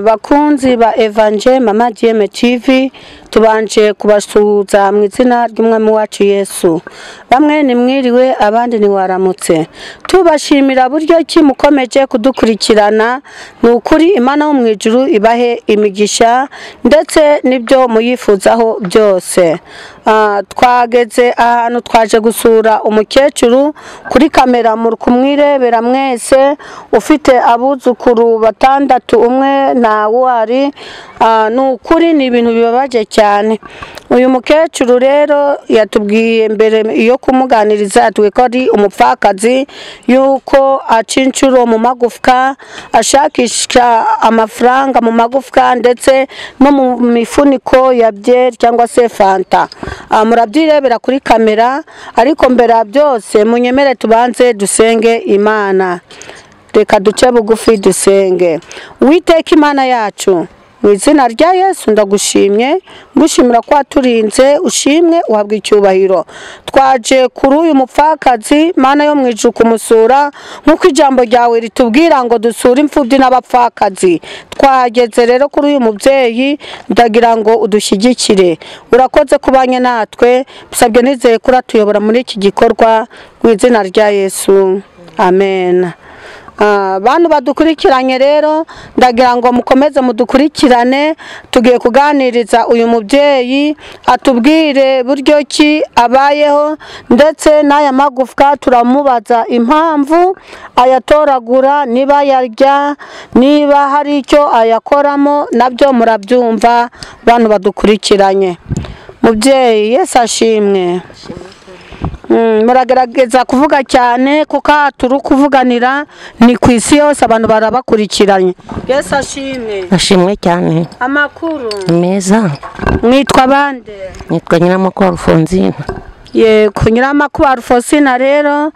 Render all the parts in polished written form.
Bakunzi ba Evangel Mama Dieme TV tubanje kubasuhuza mu izina ry'umwami wacu Yesu. Bamwe ni mwiriwe abandi ni waramutse. Tubashimira buryo ki mukomeje kudukurikirana, n'ukuri Imana yo mu ijuru ibahe imigisha ndetse nibyo muyifuzaho byose. Twageze ahantu twaje gusura umukecuru kuri kamera muri kumwirebera mwese, ufite abuzukuru batandatu umwe na wari. N'ukuri ni ibintu bibabaje cyane. Uyu mukecuru rero yatubwiye mbere iyo kumuganiriza atwe ko ari umupfakazi, yuko acincuro mu magufwa, ashakisha amafaranga mu magufwa ndetse no mu mifuniko ya byeri cyangwa se fanta. Murabyirebera kuri kamera, ariko mbere ya byose munyemere tubanze dusenge Imana. Reka duce bugufi dusenge. Uwiteka Imana yacu, mu izina rya Yesu ndagushimye, ngushimira ko waturinze, ushimwe uhabwa icyubahiro. Twaje kuri uyu mupfakazi Mana yo mu ijuru kumusura, nkuko ijambo ryawe ritubwira ngo dusure imfubyi n'abapfakazi. Twageze rero kuri uyu mubyeyi, ndagira ngo udushyigikire. Urakoze kubanye natwe, bisabye nizeye ko uratuyobora muri iki gikorwa, mu izina rya Yesu, amen. Bantu badukurikiranye rero, ndagira ngo mukomeze mudukurikirane. Tugiye kuganiriza uyu mubyeyi, atubwire buryo ki abayeho ndetse n'aya magufwa turamubaza impamvu ayatoragura, niba yarya, niba hari icyo ayakoramo, nabyo murabyumva. Bantu badukurikiranye, mubyeyi Yesu ashimwe. Muragerageza kuvuga cyane kuko turi kuvuganira ni ku isi yose, abantu barabakurikiranye. Yesu ashimwe. Ashimwe cyane. Amakuru meza. Mwitwa bande? Nitwa Nyiramakuru Alphonsine. Yego, Nyiramakuru Alphonsine rero,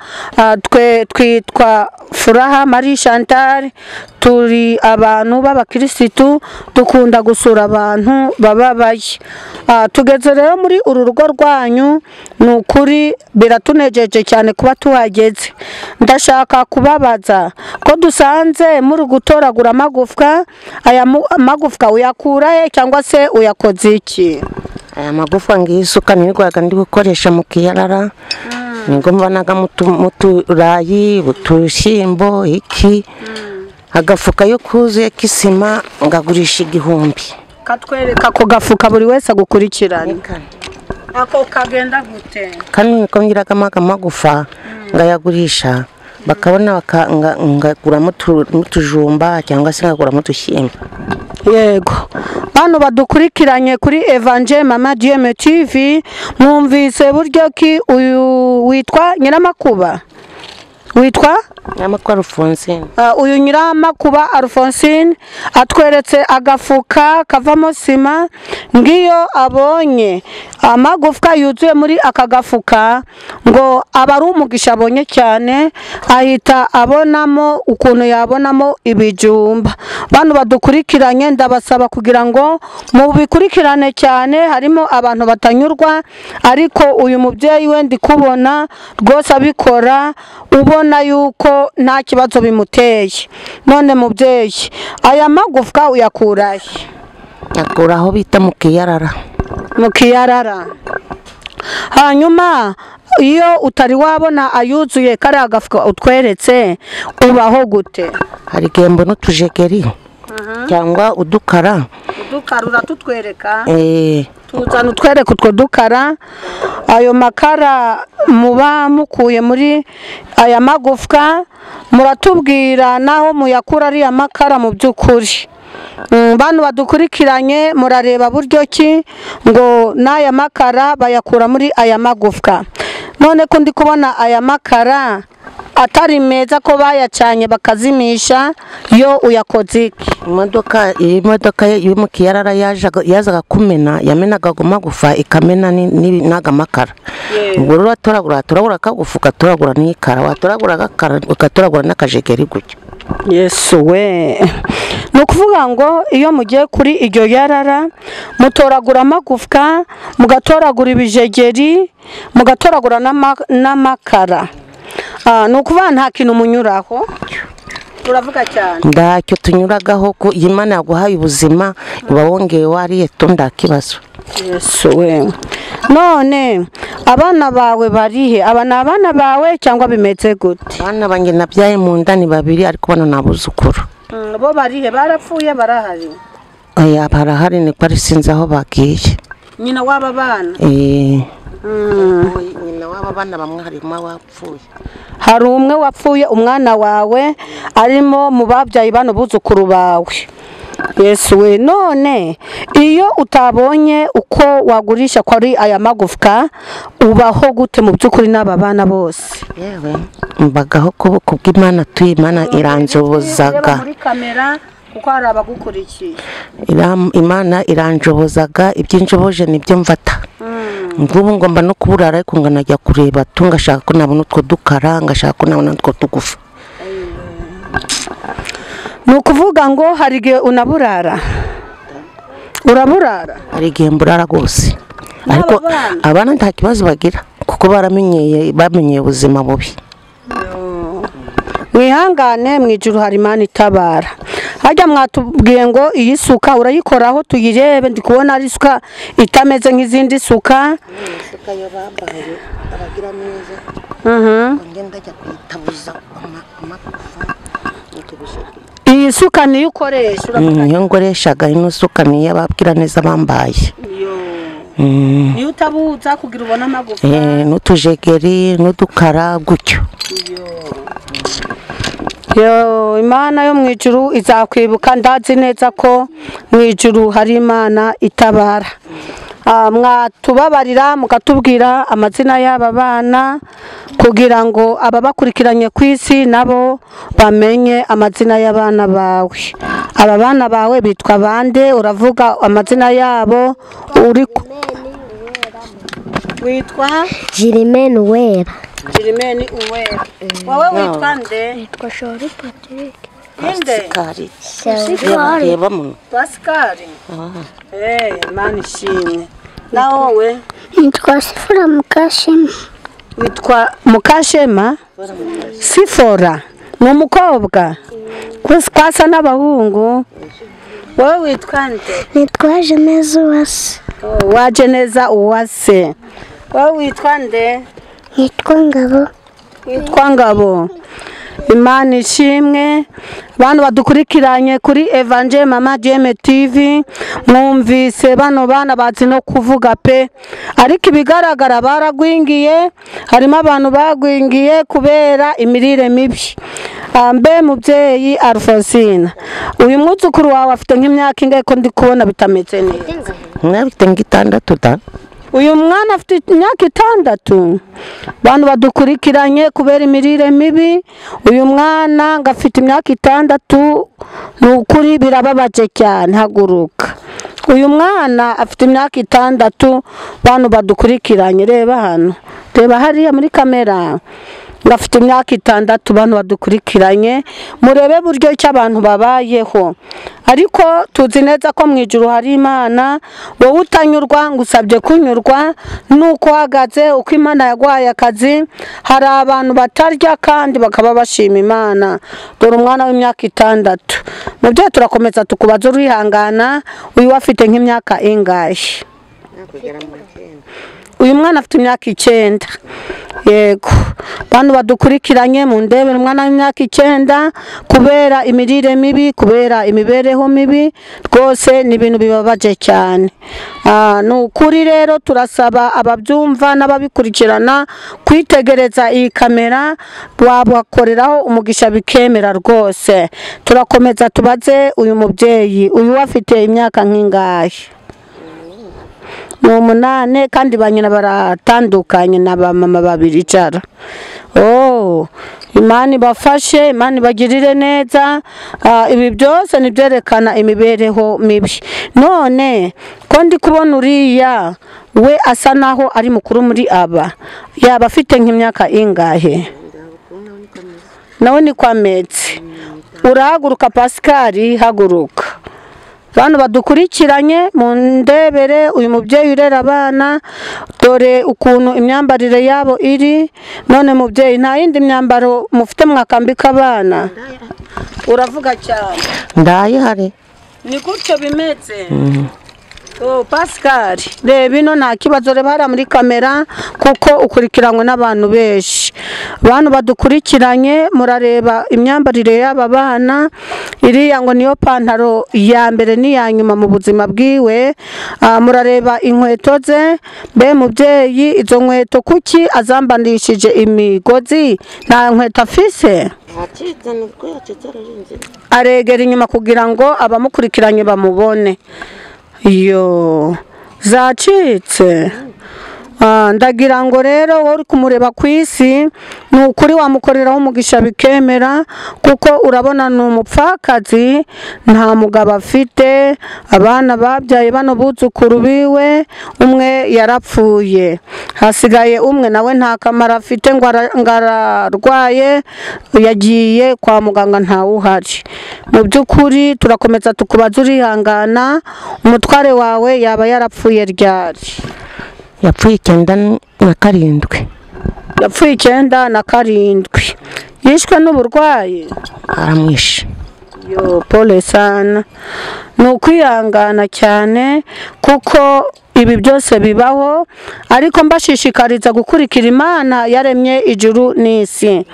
twe twitwa Furaha Marie Chantal. Turi abantu b'abakirisitu, dukunda gusura abantu bababaye. Tugeze rero muri uru rugo rwanyu, n'ukuri biratunejeje cyane kuba tuhageze. Ndashaka kubabaza ko dusanze muri gutoragura amagufwa. Aya magufwa uyakura he cyangwa se uyakoze iki? Aya magufwa ngisuka nirwaga ndi gukoresha mu kiyarara. Ngo mbanaga muturayi, utushimbo iki. Agafuka yo kuzuye kisima ngagurisha 1000. Katwereka ko gafuka buri wese agukurikirana. Ako kagenda gute? Kandi nikongeraga amagufa ngayagurisha, bakabona ngagura mutujumba cyangwa se ngagura mutushimba. Yego, bano badukurikiranye kuri Evangel Mama Dieme TV, mwumvise buryo ki uyu witwa Nyiramakuba? Witwa Nyiramakuru Alphonsine. Uyu Nyiramakuru Alphonsine atweretse agafuka kavamo sima. Ngiyo abonye amagufwa yuzuye muri aka gafuka, ngo aba ari umugisha abonye cyane, ahita abonamo ukuntu yabonamo ibijumba. Bantu badukurikiranye, ndabasaba kugira ngo mu bikurikirane cyane, harimo abantu batanyurwa, ariko uyu mubyeyi we ndi kubona rwose abikora, ubona abona yuko nta kibazo bimuteye. None mubyeyi, aya magufwa uyakurahe? akura aho bita mu Kiyarara. Mu Kiyarara. Hanyuma iyo utari wabona ayuzuye kariya gafuka utweretse ubaho gute? hari gembo n'utujegeri cyangwa udukara. Udukara uratutwereka? Tuzana utwereka utwo dukara. Ayo makara muba mukuye muri aya magufwa muratubwira naho muyakura ari amakara mu by'ukuri. Bantu badukurikiranye murareba buryo ki ngo n'aya makara bayakura muri aya magufwa. None ko ndi kubona aya makara atari meza ko bayacanye bakazimisha, yo uyakoze iki? imodoka yo mu Kiyarara yazaga kumena, yamenaga magufa ikamena n'agamakara. ubwo rero watoragura akagufa ugatoragura n'ikara, watoragura agakara ugatoragura n'akajegeri gutyo. Yesu we, ni ukuvuga ngo iyo mugiye kuri iryo yarara mutoragura amagufwa, mugatoragura ibijegeri, mugatoragura n'amakara. Ni ukuvuga nta kintu munyuraho. Uravuga cyane ndacyo tunyuragaho ko Imana yaguhaye ubuzima uba wongeye wariye nda kibazo. Yesu we, none abana bawe barihe? Aba ni abana bawe cyangwa bimeze gute? Abana banjye nabyaye mu nda ni 2 ariko bano nabuzukuru. Bo barihe? Barapfuye? Barahari? Oya, barahari, ni ko ari sinzi aho bagiye. Nyina w'aba bana? Nyina w'aba bana bamwe harimo wapfuye. Hari umwe wapfuye, umwana wawe arimo mu babyaye bano buzukuru bawe. Yesu we, none iyo utabonye uko wagurisha ko ari aya magufwa ubaho gute mu by'ukuri n'aba bana bose? Yewe mbagaho kubw'Imana Imana iranjobozaga muri kamera kuko hari abagukurikiye. Imana iranjobozaga, ibyinjoboje nibyo mfata. Ngubu ngomba no kuburara ariko nganajya kureba tungashaka ko nabona utwo dukara, ngashaka ko nabona utwo tugufa. Ni ukuvuga ngo hari igihe unaburara? Uraburara? Hari igihe mburara rwose, ariko abana nta kibazo bagira kuko bamenyeye ubuzima bubi. Mwihangane, mu ijuru hari Imana itabara. Hajya mwatubwiye ngo iyi suka urayikoraho tuyirebe, ndi kubona ari suka itameze nk'izindi suka. Suka yo bambaye abagira neza. Ngenda jya kwitabuza amakufa. Iyi suka niyo ukoresha? Iyo ngoreshaga ino suka niyo ababwira neza bambaye. Niyo utabuza kugira ubona amagufa? N'utujegeri n'udukara gutyo. Yo, Imana yo mu ijuru izakwibuka. Ndazi neza ko mu ijuru hari Imana itabara. Mwatubabarira mukatubwira amazina y'aba bana kugira ngo ababakurikiranye ku isi nabo bamenye amazina y'abana bawe. Aba bana bawe bitwa bande? Uravuga amazina yabo. Witwa Jirimeni Uwera. Jirimeni Uwera. Wowe witwa nde? Nitwa Shori Patrick. Inde? Pascal. Pascal. Imana ishimwe. Na wowe? Nitwa Sifora Mukashema. Witwa Mukashema? Sifora ni umukobwa? Kwasa n'abahungu. Wowe witwa nde? Nitwa Jeneza Uwase. Waje neza Uwase. Wowe witwa nde? Nitwa Ngabo. Witwa Ngabo. Imana ishimwe. Bantu badukurikiranye kuri Evangel Mama Dieme TV, mwumvise bano bana bazi no kuvuga pe, ariko ibigaragara baragwingiye. Harimo abantu bagwingiye kubera imirire mibi. Mbe mubyeyi Alphonsine, uyu mwuzukuru wawe afite nk'imyaka ingahe ko ndi kubona bitameze neza? Afite nk'itandatu da. Uyu mwana afite imyaka 6. Bantu badukurikiranye kubera imirire mibi, uyu mwana ngafite imyaka 6. Nukuri birababaje cyane. Haguruka. Uyu mwana afite imyaka 6. Bantu badukurikiranye, reba hano, reba hariya muri kamera. ngafite imyaka 6 bantu badukurikiranye murebe buryo ki abantu babayeho ariko tuzi neza ko mu ijuru hari Imana wowe utanyurwa ngusabye kunyurwa nuko hagaze uko Imana yagwaye akazi hari abantu batarya kandi bakaba bashima Imana dore umwana w'imyaka 6 mubyo turakomeza tukubaza urihangana uyu wafite nk'imyaka ingahe uyu mwana afite imyaka 9 yego bantu badukurikiranye mu ndebe umwana w'imyaka 9 kubera imirire mibi kubera imibereho mibi rwose ni ibintu bibabaje cyane nukuri rero turasaba ababyumva n'ababikurikirana kwitegereza iyi kamera twabakoreraho umugisha bikemera rwose turakomeza tubaze uyu mubyeyi uyu wafite imyaka nk'ingahe 8 kandi banyina baratandukanye na ba mama babiricara Imana bafashe Imana bagirire neza ibi byose nibyerekana imibereho mibi none ko ndi kubona uriya we asa naho ari mukuru muri aba yaba afite nk'imyaka ingahe nawe ni kwa Metse urahaguruka Pascal haguruka bantu badukurikiranye mu ndebere uyu mubyeyi urera abana dore ukuntu imyambarire yabo iri none mubyeyi nta yindi myambaro mufite mwakambika abana uravuga cyane ndaye hari ni gutyo bimeze Pascal reba ino nta kibazo reba hariya muri kamera kuko ukurikiranywe n'abantu benshi abantu badukurikiranye murareba imyambarire y'aba bana iriya ngo niyo pantaro ya mbere n'iya nyuma mu buzima bwiwe murareba inkweto ze mbe mubyeyi izo nkweto kuki azambandishije imigozi nta nkweto afise aregera inyuma kugira ngo abamukurikiranye bamubone iyo zacitse ndagira ngo rero wowe uri kumureba ku isi ni ukuri wamukoreraho umugisha bikemera kuko urabona ni umupfakazi nta mugabo afite abana babyaye bano buzukuru biwe umwe yarapfuye hasigaye umwe nawe nta kamaro afite ngo ararwaye yagiye kwa muganga ntawuhari mu by'ukuri turakomeza tukubaza urihangana umutware wawe yaba yarapfuye ryari yapfuye 9 yapfuye 9 yishwe n'uburwayi aramwishe pole sana ni ukwihangana cyane kuko ibi byose bibaho ariko mbashishikariza gukurikira Imana yaremye ijuru n'isi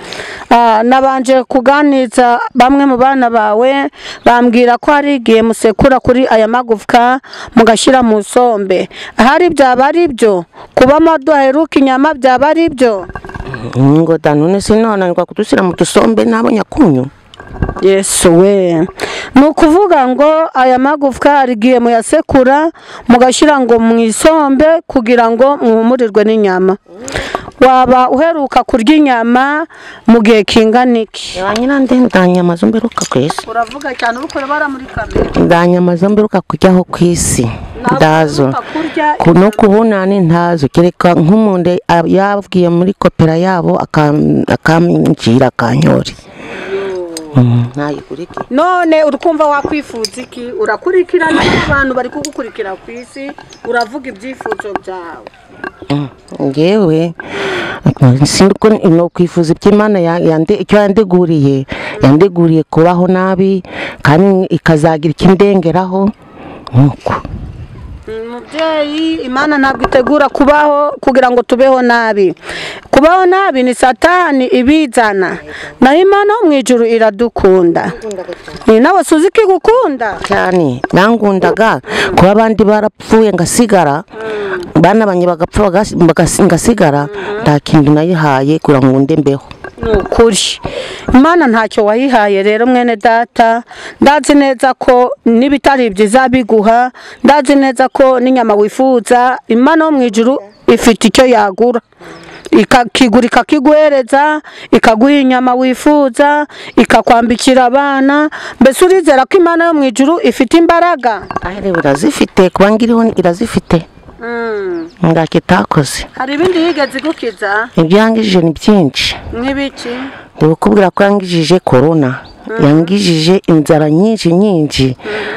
nabanje kuganiza bamwe mu bana bawe bambwira ko hari igihe musekura kuri aya magufwa mugashyira mu sombe ahari byaba ari byo kuba maduheruka inyama byaba ari byo ngo danone sinonanirwa kudushyira mu dusombe nabo nyakunyu Yesu we ni ukuvuga ngo aya magufwa arigiye muyasekura mugashyira ngo mu isombe kugira ngo muhumurirwe n'inyama waba uheruka kurya inyama mu gihe kingana iki nyina ndanyama zo mberuka kwisi uravuga cyane uko bara muri kamera ndanyama zo mberuka kujyaho kwisi ndazo kuno kubunane ntazo kereka nk'umunde yabwiye muri kopera yabo akamjira kanyori none urukumva wakwifuza iki urakurikirana abantu bari kugukurikira ku isi uravuga ibyifuzo byawe ngewe sinduko no kwifuza iby'Imana icyo yandeguriye kubaho nabi kandi ikazagira ikindengeraho nuko mubyeyi Imana ntabwo itegura kubaho kugira ngo tubeho nabi kubaho nabi ni Satani ibizana naho Imana mu ijuru iradukunda nawe suzi ko igukunda cyane nangundaga kuba abandi barapfuye ngasigara bana banye bagapfa ngasigara nta kintu nayihaye kugira ngo ndembeho nukuri Imana ntacyo wayihaye rero mwene data ndazi neza ko nibitari byiza biguha ndazi neza ko n'inyama wifuza Imana mu ijuru ifite icyo yagura ikakigurika kiguhereza ikaguha inyama wifuza ikakwambikira abana mbese urizera ko Imana yo mu ijuru ifite imbaraga ahere birazifite kuba ngiriho irazifite ndakitakoze. hari ibindi yigeze gukiza Ibyo yangijije ni byinshi. nk'ibiki Ndikubwira ko yangijije corona. Yangijije inzara nyinshi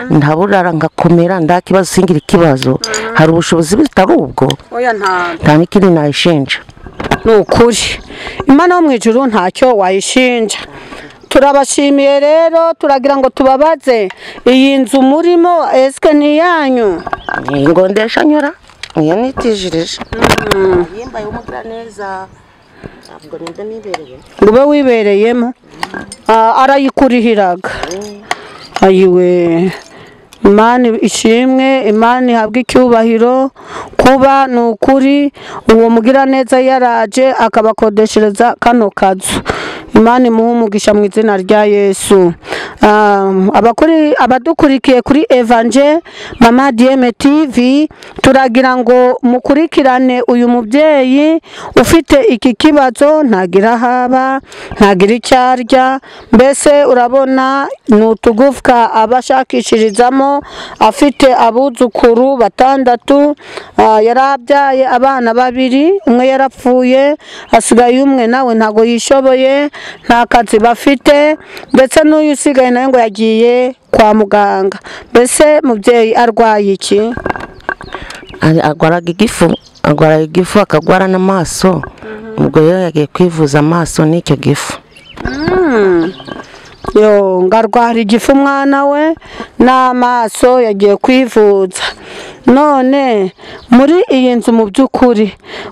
ndaburara ngakomera ndakibazo singira ikibazo. Hari ubushobozi bitari ubwo. oya Nta n'ikindi nayishinja. ni ukuri imana yo mu ijuru ntacyo wayishinja. turabashimiye rero turagira ngo tubabaze iyi nzu murimo esike ni iyanyu? Ngo ndesha nyura iyo nitijirije. Yimbaye umugira neza. Ntabwo nimba nibereye. ngo ube wibereyemo arayikurihiraga. ayiwe Imana ishimwe, Imana ihabwe icyubahiro. kuba ni ukuri uwo mugira neza yaraje akabakodeshereza kano kazu. Imana imuhe umugisha mu izina rya Yesu. abadukurikiye kuri Evangel Mama Dieme TV turagira ngo mukurikirane uyu mubyeyi ufite iki kibazo, ntagira haba, ntagira icyarya, mbese urabona ni utugufwa abashakishirizamo. afite abuzukuru 6, yarabyaye abana 2, umwe yarapfuye, hasigaye umwe nawe ntago yishoboye, nta kazi bafite, ndetse n'uyu usigaye nawe ngo yagiye kwa muganga. mbese mubyeyi arwaye iki? Agwaraga igifu akagwara n'amaso. Ubwo rero yagiye kwivuza amaso n'icyo gifu. ngarwara igifu umwana we n'amaso yagiye kwivuza. none muri iyi nzu mu by'ukuri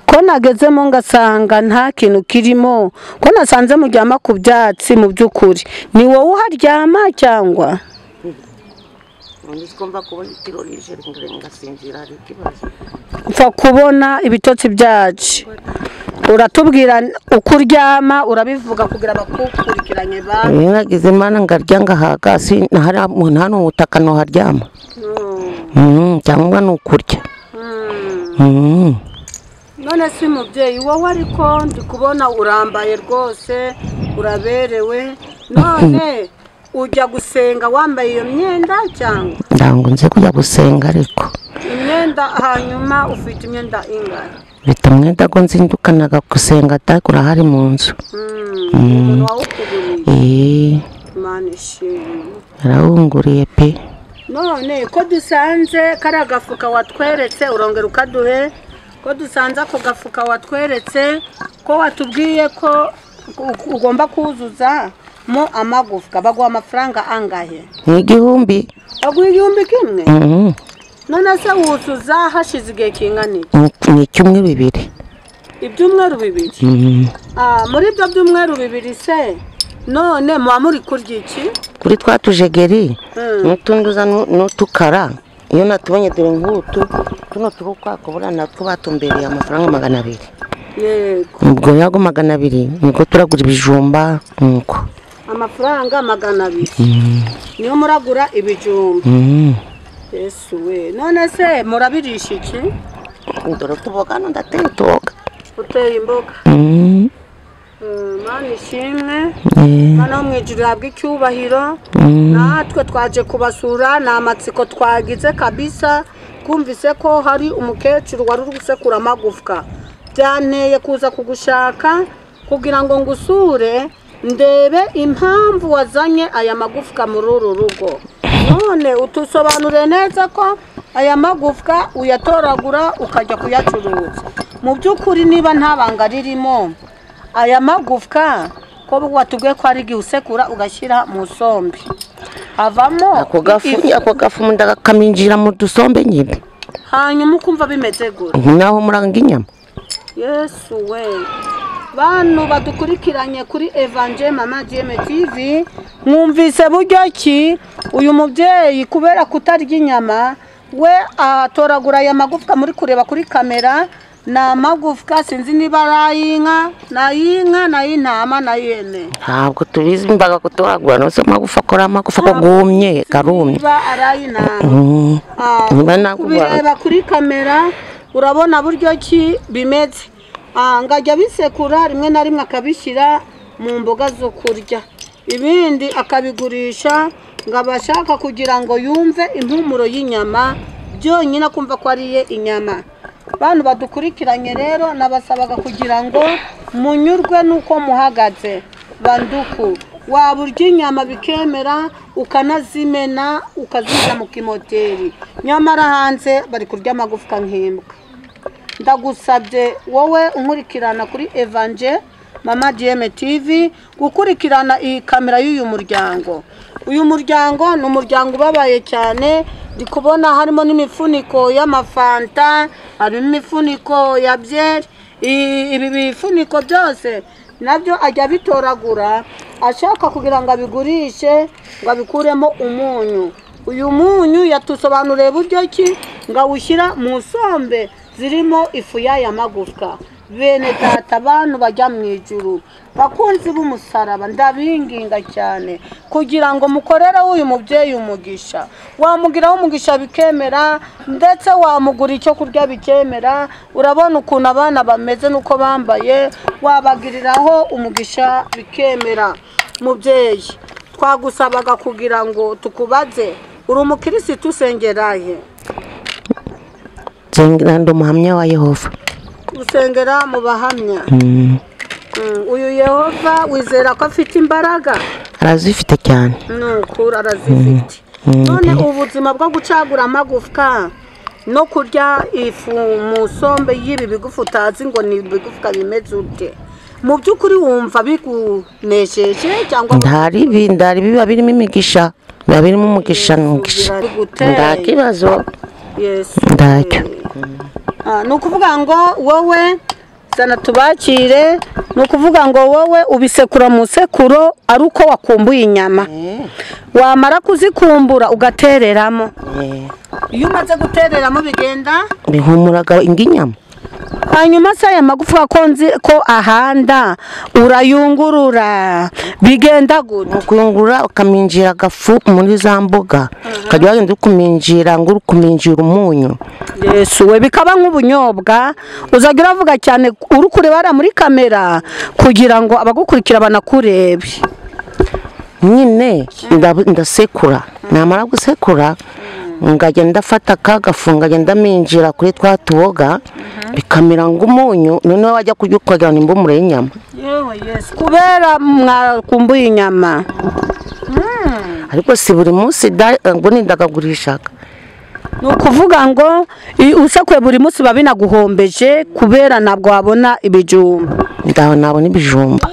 ko nagezemo ngasanga nta kintu kirimo, ko nasanze muryama ku byatsi, mu by'ukuri ni wowe uharyama cyangwa? Upfa kubona ibitotsi byacu, uratubwira uko uryama, urabivuga kugira abakukurikiranye ba. Nagize Imana ngarya ngahaga, nta n'umutaka noharyama. Cyangwa ni ukurya. none si mubyeyi wowe, ariko ndi kubona urambaye rwose, uraberewe. none ujya gusenga wambaye iyo myenda cyangwa? Ndango nze kujya gusenga ariko. Imyenda hanyuma ufite imyenda ingana? Bita mwenda ko nzindukanaga gusenga atakura hari mu nzu. Umuntu wawukuguriye? Imana ishimwe. Arawunguriye pe. none ko dusanze kari agafuka watweretse, urongera ukaduhe, ko dusanze ako gafuka watweretse, ko watubwiye ko ugomba kuzuza mo amagufwa, baguha amafaranga angahe? Ni 1000. baguha 1000 kimwe? none se wuzuza hashize igihe kingana iki? Ni 2 ibyumweru 2? muri ibyo byumweru 2 se none muba muri kurya iki? Kuri twatujegeri n'utunduza n'utukara. iyo natubonye dore nk'utu tuno turukwa kubura natwo batumbereye amafaranga 200. yego. ubwo yago 200 niko turagura ibijumba nuko amafaranga 200 niyo muragura ibijumba. Yesu we, none se murabirisha iki? ndoro tuboga ndateye tuboga. uteye imboga? Mana ishimwe, Mana mu ijuru habwe icyubahiro. natwe twaje kubasura, ni amatsiko twagize kabisa, kumvise ko hari umukecuru wari uri gusekura amagufwa. byanteye kuza kugushaka kugira ngo ngusure ndebe impamvu wazanye aya magufwa muri uru rugo. none utusobanure neza ko aya magufwa uyatoragura ukajya kuyacuruza. mu by'ukuri niba nta banga ririmo, aya magufwa ko watubwiye ko ari igihe usekura ugashyira mu sombe havamo ako gafu ndagaminjira mu dusombe nyine, hanyuma ukumva bimeze gute naho muranga inyama. Yesu we, bantu badukurikiranye kuri Evangel Mama Dieme TV, mwumvise buryo ki uyu mubyeyi kubera kutarya inyama we atoragura aya magufwa muri kureba kuri kamera. na magufwa sinzi niba arayinka, nayinka, nayintama, nayene. Ntabwo tubizi imbaga kutoragura, no se magufwa akora amagufwa ko gumye karumye. Niba arayintama. Kubireba kuri kamera urabona buryo ki bimeze. ngajya bisekura rimwe na rimwe akabishyira mu mboga zo kurya, ibindi akabigurisha ngo abashaka kugira ngo yumve impumuro y'inyama byonyine, akumva ko ariye inyama. bantu badukurikiranye rero nabasabaga kugira ngo munyurwe nuko muhagaze. Banduku waba urya inyama bikemera ukanazimena ukazishyira mu kimoteri, nyamara hanze bari kurya amagufwa nk'imbwa. Ndagusabye wowe unkurikirana kuri Evangel Mama Dieme TV gukurikirana iyi kamera y'uyu muryango. Uyu muryango ni umuryango ubabaye cyane, ndi kubona harimo n'imifuniko y'amafanta, harimo imifuniko ya byeri. Ibi bifuniko byose nabyo ajya bitoragura ashaka kugira ngo abigurishe ngo abikuremo umunyu. Uyu munyu yatusobanuriye buryo ki ngo awushyira mu sombe zirimo ifu y'aya magufwa. Bene data abantu bajya mu ijuru, bakunzi b'umusaraba, ndabinginga cyane kugira ngo mukorere uyu mubyeyi umugisha. Wamugiraho umugisha bikemera, ndetse wamugura icyo kurya bikemera. Urabona ukuntu abana bameze nuko bambaye, wabagiriraho umugisha bikemera. Mubyeyi, twagusabaga kugira ngo tukubaze, uri umukirisitu usengerahe? Ndi umuhamya wa Yehova. Usengera mu bahamya. Uyu Yehova wizera ko afite imbaraga? Arazifite cyane. Nukuri arazifite. None ubuzima bwo gucagura amagufwa no kurya ifu mu sombe y'ibi bigufu utazi ngo ni ibigufwa bimeze ute, mu by'ukuri wumva bigunesheje cyangwa ndari biba birimo imigisha, biba birimo umugisha nta kibazo. Yesu ndacyo. Ni ukuvuga ngo wowe zana tubakire, ni ukuvuga ngo wowe ubisekura mu sekuro ari uko wakumbuye inyama, wamara kuzikumbura ugatereramo. Iyo umaze gutereramo bigenda bihumuraga ing'inyama. hanyuma se aya magufwa ko ahanda urayungurura bigenda gute? Kuyungurura ukaminjira agafu muri za mboga, ukajya wagenda ukuminjira ngo ukuminjira umunyu. Yesu we bikaba nk'ubunyobwa, uzagira avuga cyane uri kurebara muri kamera kugira ngo abagukurikira banakurebe. Nyine ndasekura, namara gusekura ngagenda ndafata kagafu ngagenda minjira kuri twa tuboga bikamera ng'umunyu, noneho wajya kurya ukagira ngo imbumure y'inyama. Yewe Yesu, kubera mwakumbuye inyama. Ariko si buri munsi ngo nindagagurishaga. Ni ukuvuga ngo usakwe buri munsi babinaguhombeje kubera ntabwo wabona ibijumba. Nabona ibijumba.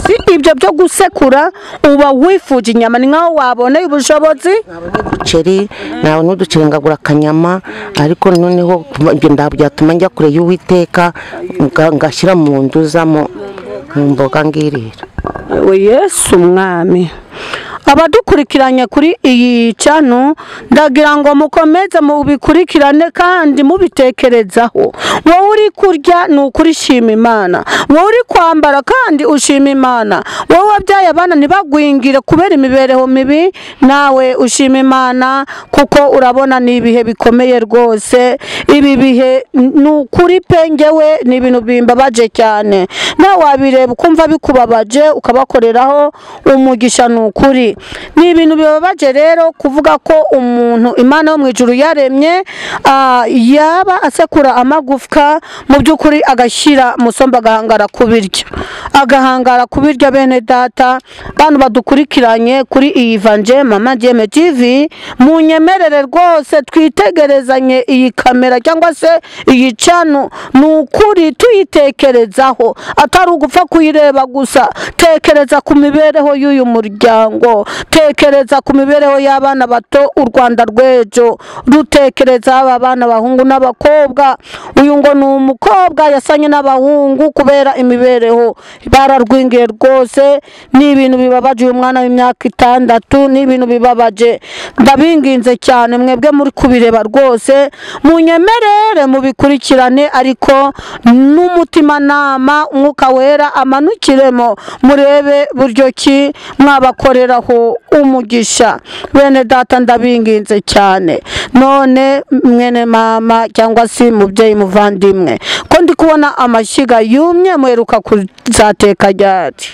Si ibyo byo gusekura uba wifuje inyama, ni nkaho waboneye ubushobozi. Nabona uduceri ngagura akanyama, ariko noneho byatuma njya kure y'Uwiteka ngashyira mu nduza mu mboga ngirira. Yewe Yesu umwami. Abadukurikiranye kuri iyi channel ndagira ngo mukomeze mubikurikirane kandi mubitekerezaho. Wowe uri kurya ni ukurishima Imana, wowe uri kwambara kandi ushima Imana, wowe wabyaye abana ntibagwingire kubera imibereho mibi, nawe ushima Imana kuko urabona ni ibihe bikomeye rwose. Ibi bihe ni ukuri pengewe ni ibintu bimbabaje cyane, nawe wabireba ukumva bikubabaje ukabakoreraho umugisha. Ni ukuri ni ibintu bibabaje rero kuvuga ko umuntu Imana yo mu ijuru yaremye yaba asekura amagufwa mu by'ukuri agashyira musomba agahangara kubirya. Bene data bantu badukurikiranye kuri iyi Evangel Mama Dieme TV, munyemerere rwose twitegerezanye iyi kamera cyangwa se iyi channel, ni ukuri tuyitekerezaho atari ugupfa kuyireba gusa. Tekereza ku mibereho y'uyu muryango, tekereza ku mibereho y'abana bato u Rwanda rw'ejo, rutekereza aba bana bahungu n'abakobwa. Uyu ngo ni umukobwa yasanye n'abahungu kubera imibereho, bararwingiye rwose. Ni ibintu bibabaje uyu mwana w'imyaka 6, ni ibintu bibabaje. Ndabinginze cyane mwebwe muri kubireba rwose munyemerere mubikurikirane, ariko n'umutima nama Umwuka Wera amanukiremo, murebe buryo ki mwabakoreraho umugisha. Bene data ndabinginze cyane. None mwene mama cyangwa si mubyeyi muvandimwe, ko ndi kubona amashyiga yumye, muheruka kuzateka ryari?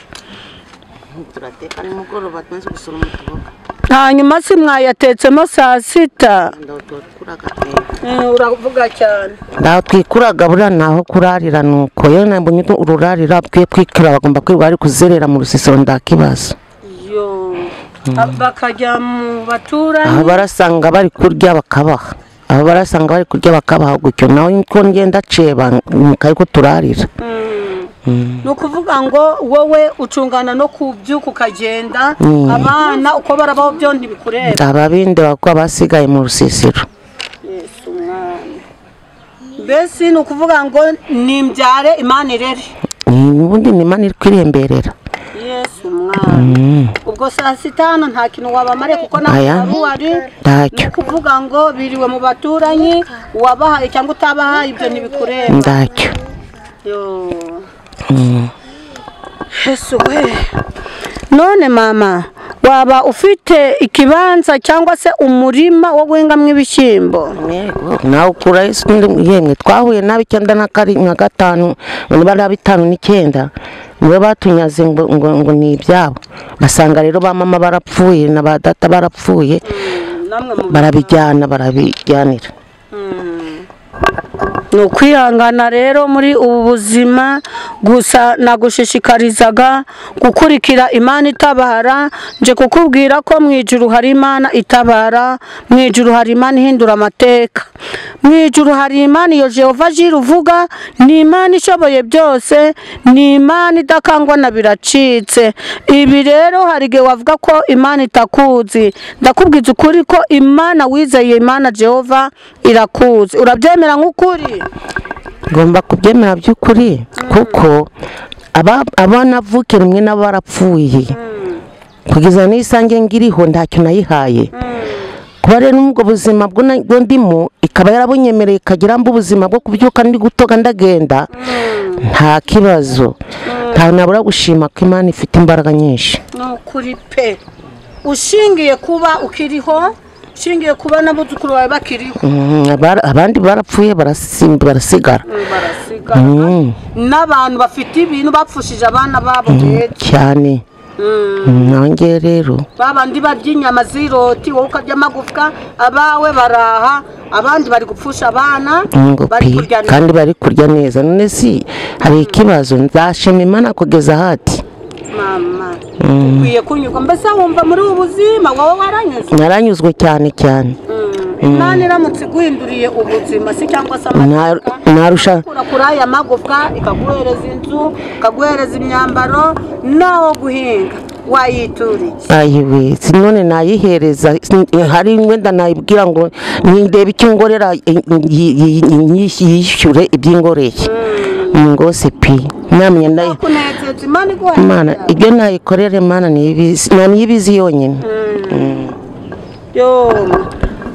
Turateka nimugoroba tumaze gusoroma utuboga. hanyuma si mwayatetsemo saa sita uravuga cyane ndaho twikuraga buriya naho kurarira nuko iyo nabonye ururarira kwikura bagomba kwirirwa ari kuzerera mu rusisiro ndakibazo bakajya mu baturanyi aho barasanga bari kurya bakabaha gutyo nawe niko ngenda ceba ariko turarira ni ukuvuga ngo wowe ucungana no kubyuka ukagenda abana uko barabaho byo ntibikureba ababindi bakwa basigaye mu rusisiro mbese ni ukuvuga ngo nimbyare Imana irere ubundi ni Imana iri kwiremberera Yesu mwana ubwo saa sita hano nta kintu wabamare kuko ntabwo wari ni ukuvuga ngo biriwe mu baturanyi wabahaye cyangwa utabahaye ibyo ntibikureba ndacyo Yesu we none mama waba ufite ikibanza cyangwa se umurima wo guhingamo ibishyimbo nawe ukura yemwe twahuye nabi 95 bari 59 niwe batunyaze ngo ni ibyabo basanga rero ba mama barapfuye na ba data barapfuye barabijyanira ni ukwihangana rero muri ubu buzima gusa nagushishikarizaga gukurikira Imana itabara nje kukubwira ko mu ijuru hari Imana itabara mu ijuru hari Imana ihindura amateka mu ijuru hari Imana iyo Jehova Jire uvuga ni Imana ishoboye byose ni Imana idakangwa na biracitse ibi rero hari igihe wavuga ko Imana itakuzi ndakubwiza ukuri ko Imana wizeye Imana Jehova irakuzi urabyemera nk'ukuri ngomba kubyemera by'ukuri kuko abana avuke rimwe nabo barapfuye kugeza n'isange ngiriho ntacyo nayihaye kuba rero n'ubwo buzima bwo ndimo ikaba yarabunyemereye ikagira mbu ubuzima bwo kubyuka ndi gutoga ndagenda nta kibazo nta nabura gushima ko Imana ifite imbaraga nyinshi n'ukuri pe ushingiye kuba ukiriho shingiye kuba n'abuzukuru bawe bakiriho abandi barapfuye barasigara n'abantu bafite ibintu bapfushije abana babo cyane nanjye rero babandi barya inyama z'iroti wowe ukarya amagufwa abawe baraha abandi bari gupfusha abana kandi bari kurya neza none si hari ikibazo nzashima Imana kugeza hati mama ukwiye kunyurwa mbese wumva muri ubu buzima wowe waranyuzwe naranyuzwe cyane Imana iramutse guhinduriye ubuzima si cyangwa se narusha kuri aya magufwa ikaguhereza inzu ikaguhereza imyambaro naho guhinga wayituriye ayiwe sinone nayihereza hari wenda nayibwira ngo ndebe icyo ngorera yishyure iby'ingoreye ngose pi namenya nayo Imana ibyo nayikorere Imana niyibizi yonyine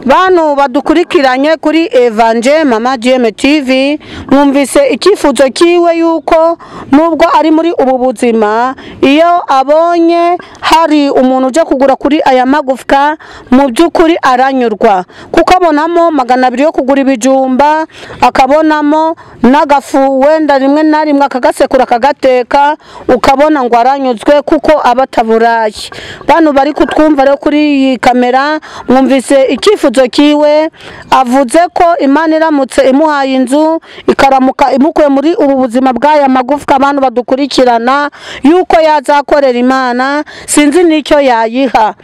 bantu badukurikiranye kuri Evangel Mama GM TV mwumvise icyifuzo kiwe yuko nubwo ari muri ubu buzima iyo abonye hari umuntu uje kugura kuri aya magufwa mu by'ukuri aranyurwa kuko abonamo 200 yo kugura ibijumba akabonamo n'agafu wenda rimwe na rimwe akagasekura akagateka ukabona ngo aranyuzwe kuko abataburaye bantu bari kutwumva rero kuri iyi kamera mwumvise icyifuzo kiwe avuze ko Imana iramutse imuhaye inzu ikaramuka imukuye muri ubu buzima bw'aya magufwa abantu badukurikirana yuko yazakorera Imana sinzi nicyo yayiha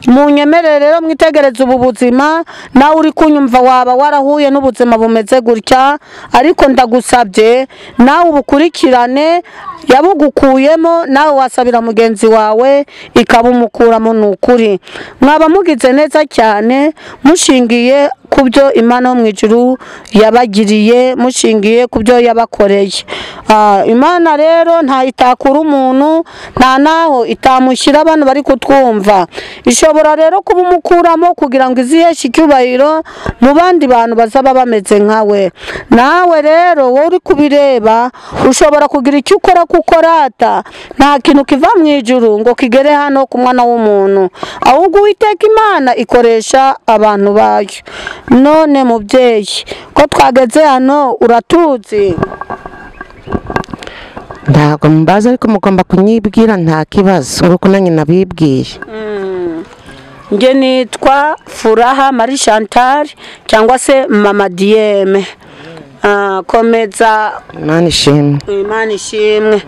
munyemerere rero mwitegereze ubu buzima nawe uri kunyumva waba warahuye n'ubuzima bumeze gutya ariko ndagusabye nawe ubukurikirane yabugukuyemo nawe wasabira mugenzi wawe ikabumukuramo n'ukuri mwaba mugize neza cyane mushingiye kubyo Imana yo mu ijuru yabagiriye mushingiye kubyo yabakoreye Imana rero nta itakura umuntu nta naho itamushyira abantu bari kutwumva ishobora rero kubumukuramo kugira ngo iziheshe icyubahiro mu bandi bantu bazaba bameze nkawe nawe rero wowe uri kubireba ushobora kugira icyo ukora kuko rata nta kintu kiva mu ijuru ngo kigere hano ku mwana w'umuntu ahubwo Uwiteka Imana ikoresha abantu bayo none mubyeyi ko twageze hano uratuzi ntabwo mbaza ariko mugomba kunyibwira nta kibazo nguko nanjye nabibwiye nge nitwa Furaha Marie Chantal cyangwa se Mama Dieme. Komeza Imana ishimwe.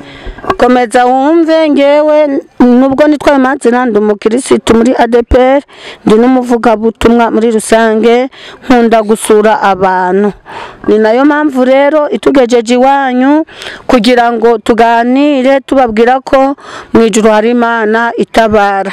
Komeza wumve ngewe nubwo nitwa amazina ndi umukirisitu muri ADPR, ndi n'umuvugabutumwa muri rusange, nkunda gusura abantu. Ni nayo mpamvu rero itugejeje iwanyu kugira ngo tuganire tubabwira ko mu ijuru hari Imana itabara.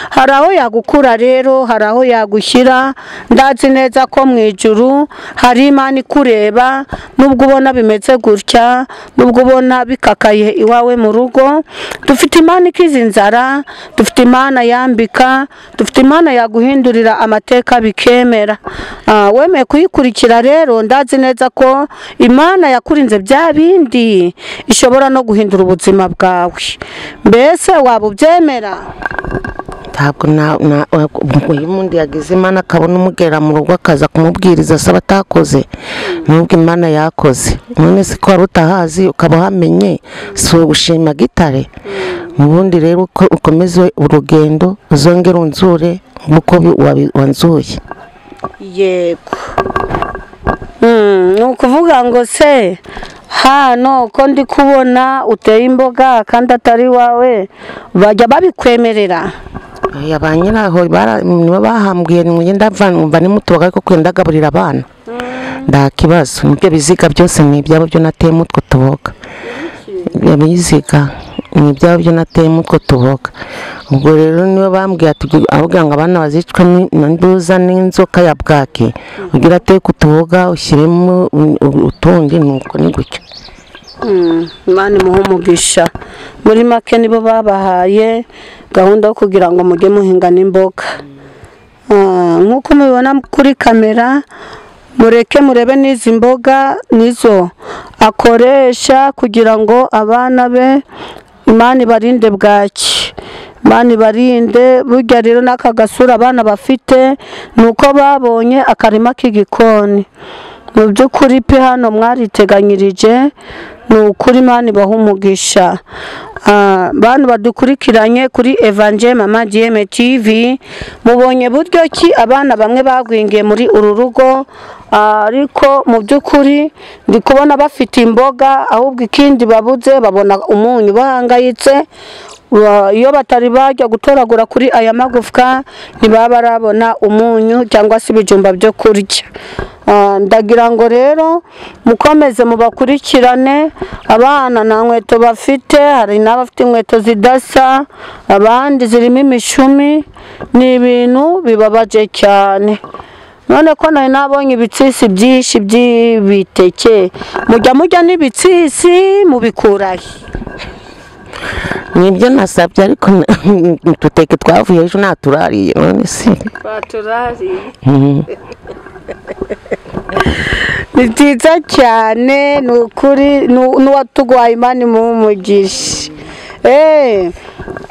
Hari aho yagukura rero, hari aho yagushyira. Ndazi neza ko mu ijuru hari Imana ikureba, nubwo ubona bimeze gutya, nubwo ubona bikakaye iwawe mu rugo. Dufite Imana ikiza inzara, dufite Imana yambika, dufite Imana yaguhindurira amateka bikemera. Wemeye kuyikurikira rero, ndazi neza ko Imana yakurinze bya bindi ishobora no guhindura ubuzima bwawe. Mbese waba ubyemera? Ntabwo uyu mundi yagize Imana akabona umugera mu rugo akaza kumubwiriza asaba atakoze, nubwo Imana yakoze. None se ko wari utahazi ukaba uhamenye, si ugushima gitare? Ubundi rero ukomeze urugendo, uzongere unzure nk'uko wanzuye. Yego. Ni ukuvuga ngo se hano ko ndi kubona uteye imboga kandi atari wawe, bajya babikwemerera? Ba nyiraho nibo bahambwiye mva nimutubaga ariko kwenda gaburira abana nda kibazo. Nibyo biziga byose ni ibyabo byo nateye mutwo tuboga, biziga ni ibyabo byo nateye mutwo tuboga. Ubwo rero nibo bambwiye ati avuga ngo abana bazicwa n'induza n'inzoka ya bwake, ugira ate kutuboga ushyiremo utundi, nuko ni gutyo. Imana imuhe umugisha. Muri make nibo babahaye gahunda yo kugira ngo mujye muhinga n'imboga. Nk'uko mubibona kuri kamera, mureke murebe n'izi mboga nizo akoresha kugira ngo abana be Imana ibarinde bwaki, Imana ibarinde. Burya rero n'aka gasura abana bafite nuko babonye akarima k'igikoni. Mu by'ukuri pe hano mwariteganyirije, ni ukuri Imana ibaha umugisha. Bantu badukurikiranye kuri Evangel Mama Dieme TV, mubonye buryo ki abana bamwe bagwingiye muri uru rugo, ariko mu by'ukuri ndi kubona bafite imboga, ahubwo ikindi babuze babona umunyu bahangayitse. Iyo batari bajya gutoragura kuri aya magufwa ntibaba barabona umunyu cyangwa se ibijumba byo kurya. Ndagira ngo rero mukomeze mubakurikirane. Abana nta nkweto bafite, hari n'abafite inkweto zidasa, abandi zirimo imishumi. Ni ibintu bibabaje cyane. None ko nari nabonye ibitsisi byinshi by'ibiteke, mujya n'ibitsisi mubikurahe? Nibyo nasabye ariko tuteke twavuye ejo naturariye, none se baturariye. Ni byiza cyane, ni ukuri n'uwatugwaye Imana imuhe umugisha.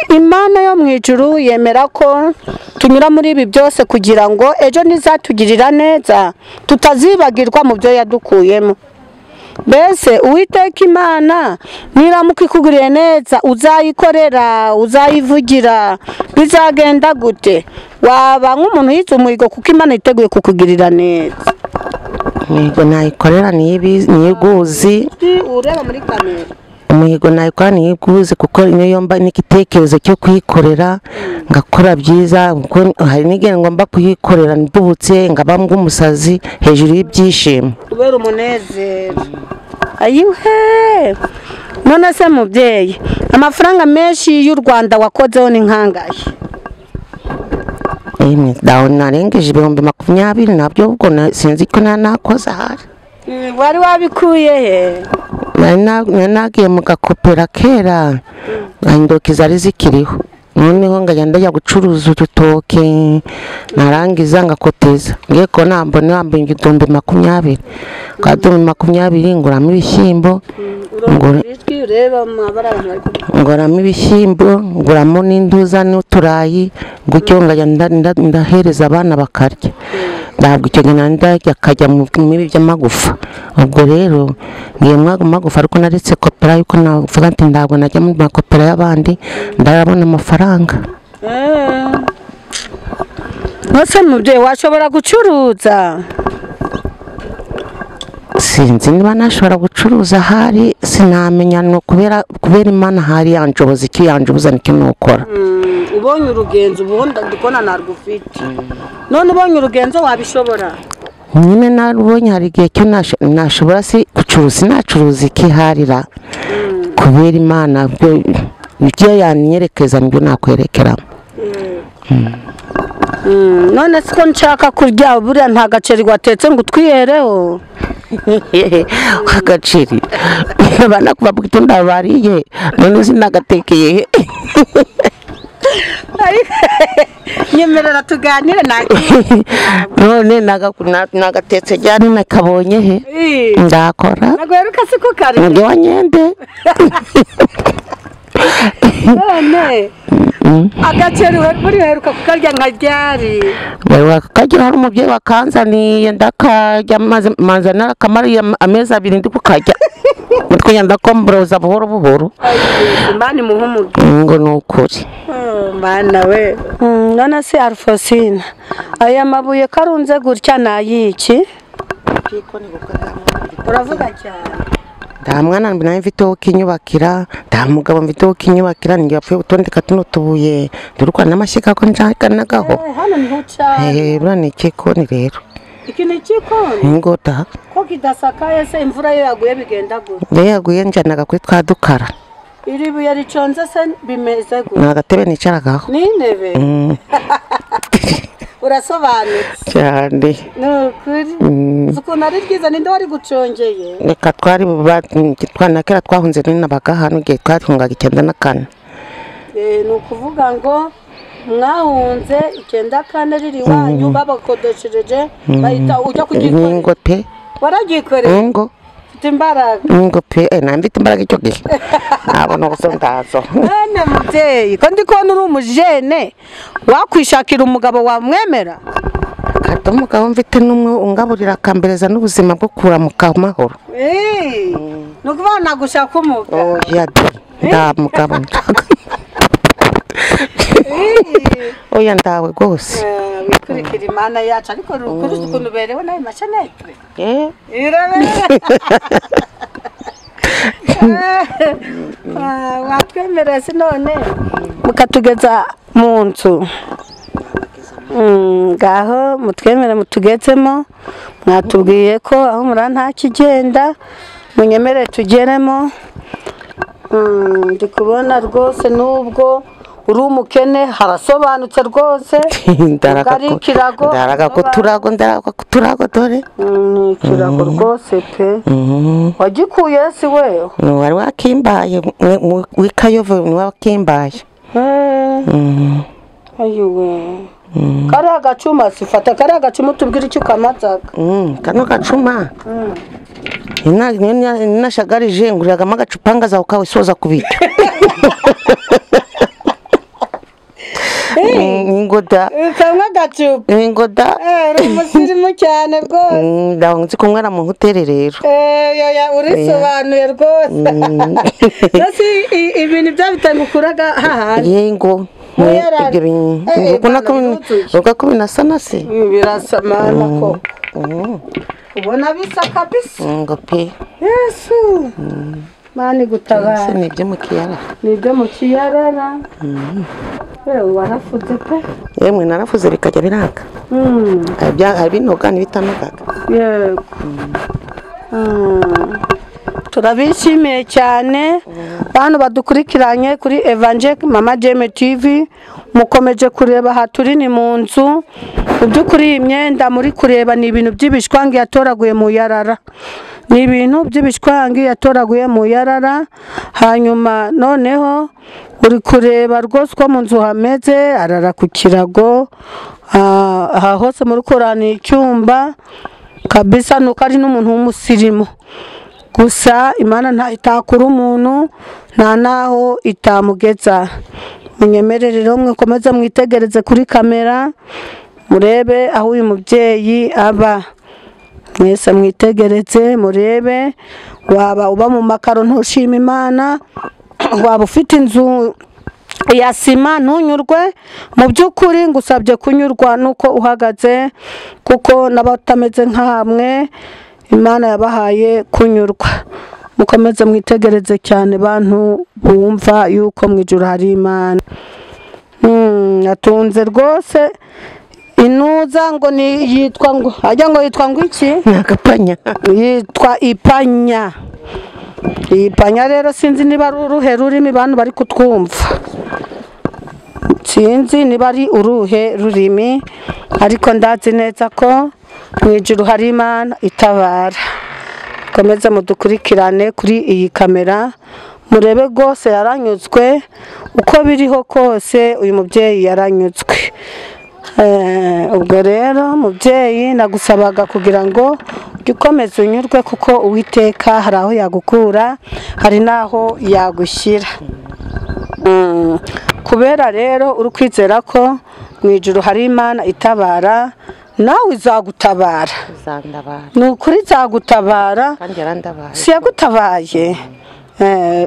Imana yo mu ijuru yemera ko tunyura muri ibi byose kugira ngo ejo nizatugirira neza tutazibagirwa mu byo yadukuyemo. Mbese Uwiteka Imana niramuka ikuguriye neza, uzayikorera, uzayivugira, bizagenda gute? Waba nk'umuntu yize umuhigo kuko Imana iteguye kukugirira neza. Umuhigo nayikorera niyiguzi. Ureba muri kamera. Umuhigo nayikora niyiguzi kuko niyo mba n'igitekerezo cyo kuyikorera ngakora byiza, kuko hari n'igihe ngomba kuyikorera ndubutse ngaba ngumusazi hejuru y'ibyishimo. Kubera umunezero. Ayiwe. None se mubyeyi, amafaranga menshi y'u Rwanda wakozeho ni nkangahe? Dawo narengeje 20,000 nabyo, ubwo sinzi ko nakoze ahari. Wari wabikuye he? Nagiye mu gakopera kera, indoki zari zikiriho. Noneho ngagenda njya gucuruza urutoke, narangiza ngakoteza. Ngiye ko nambone wambaye 20,000. Kwa 20,000 nguramo ibishyimbo, nguramo ibishyimbo, nguramo n'induza n'uturayi, gutyo ngagenda ndahereza abana bakarya. Ntabwo icyo genda akajya mu mibi by'amagufa. Ubwo rero ngiye magufa ariko naretse kopera, yuko navuga ati ntabwo najya mu makopera y'abandi ndarabona amafaranga. Nose mubyeyi washobora gucuruza? sinzi niba nashobora gucuruza ahari sinamenya no kubera Imana hari yanjoboza iki yanjoboza niki nokora. Ubonye urugenzo ubundi ndikona narugufite. None ubonye urugenzo wabishobora? Nyine narubonye hari igihe cyo nashobora si gucuruza nacuruza iki harira kubera Imana byo yanyerekeza nibyo nakwerekera. None siko nshaka kurya buriya nta gaceri watetse ngo utwihereho. Agaceri bana kubabwita ndabariye none sinagatekeye. Nyemerera tuganire none nagatetse cyane nakabonye he ndakora nagweruka siko kare ndi wanyende. none agaceri buri heruka kukarya nka ryari? Kagira hari umubyeyi wakanzaniye ndakarya maze narakamariye amezi 2 ndi kukarya mutwe ndakombroza buhoro buhoro. Imana muhumuge ngo nukuri mana we. None se Alfosina aya mabuye karunze gutya nayiki? Uravuga cyane. nta mwana nawe mfite wo kinyubakira nta mugabo mfite wo kinyubakira ninge yapfuye gutondeka tuno tubuye durukwa n'amashyika ko nshaka nagaho. Hano niho cyane. Bura ni ikikoni rero. Iki ni ikikoni? Ingota. Ko kidasakaye se imvura yo yaguye bigenda gute? Yaguye njanaga kuri twa dukara. Iri buye riconze se bimeze gute? Nagatebe nicaragaho. Ni intebe? Urasobanutse cyane. Nukuri zukuna ari ryiza ninde wari gucongeye? Reka twari twanakera twahunze n'inabaga hano gihe twahungaga 94. Ni ukuvuga ngo mwahunze 94 riri wanyu babakodeshereje bahita ujya kugikorera. Ngo pe waragikorera ngo imbaraga ngo pe nambite imbaraga icyo gihe abona gusondazo. None mubyeyi ko ndikona uri umujene wakwishakira umugabo wamwemera? Kata umugabo mfite n'umwe ungaburira akambereza n'ubuzima bwo kuramuka amahoro. Nukuvuga nagushaka umugabo? Oya nda mugabo nshaka. Oya ndawe rwose. Wikurikira Imana yacu ariko rukuruzi ukuntu berewe nawe mashanete. Watwemerera se none mukatugeza mu nzu. Ngaho mutwemere mutugezemo mwatubwiye ko aho muri nta kigenda munyemere tugeremo. Ndi kubona rwose nubwo uri umukene harasobanutse rwose. Ndaraga kuturago dore. Ikirago rwose pe. Wagikuye si we? Wari wakimbaye wikayovo ni wakimbaye. Ayiwe. Kari agacuma sifata kari agacuma tubwira icyo kamazaga. Kano gacuma. Nashagarije nguriraga magacupa ngaza ukawisoza kubita. Ingoda. Kamwe gacupa. Ingoda. Umusirimu cyane rwose. Ndaho nzi kumwera mu hoteli rero. Yoya urisobanuye rwose. Nasi ibintu byabitangukuraga haha. Yego. Ibyo bintu. Uvuga ko binasana se. Birasamana ko. Ubona bisa kabisa. Ngo pe. Yesu. Mani gutabara. Ni byo mu kiyara. Ni byo mu kiyarara. Warafuze pe. Yemwe narafuze bikajya biranga. Binoga n'ibitanogaga. Yego. Turabishimiye cyane bantu badukurikiranye kuri Evangelique Mama Jeme TV. Mukomeje kureba aha turi ni mu nzu. Byukuri imyenda muri kureba ni ibintu by'ibishwangi yatoraguye mu yarara. Ni ibintu by'ibishwangi yatoraguye mu yarara. Hanyuma noneho uri kureba rwose ko mu nzu hameze arara ku kirago. Aha hose muri korani icyumba kabisa nuko ari n'umuntu w'umusirimu. Gusa Imana nta itakura umuntu nta naho itamugeza. Munyemerere rero mwikomeza mwitegereze kuri kamera murebe aho uyu mubyeyi aba. Mwese mwitegereze murebe waba uba mu makaro ntushima Imana waba ufite inzu ya sima ntunyurwe mu by'ukuri ngusabye kunyurwa nuko uhagaze kuko n'abatameze nkamwe Imana yabahaye kunyurwa mukomeze mwitegereze cyane bantu bumva yuko mu ijuru hari Imana atunze rwose inuza ngo ni yitwa ngo ajya ngo yitwa ngo iki Agapanya. yitwa ipanya. Ipanya rero sinzi niba ari uruhe rurimi bantu bari kutwumva, sinzi niba ari uruhe rurimi, ariko ndazi neza ko mu ijuru hari Imana itabara. Komeza mudukurikirane kuri iyi kamera murebe rwose yaranyuzwe, uko biriho kose uyu mubyeyi yaranyuzwe. Ubwo rero mubyeyi nagusabaga kugira ngo ukomeze unyurwe kuko Uwiteka hari aho yagukura hari n'aho yagushyira. Kubera rero uri kwizera ko mu ijuru hari Imana itabara, nawe izagutabara. Ni ukuri izagutabara, si yagutabaye.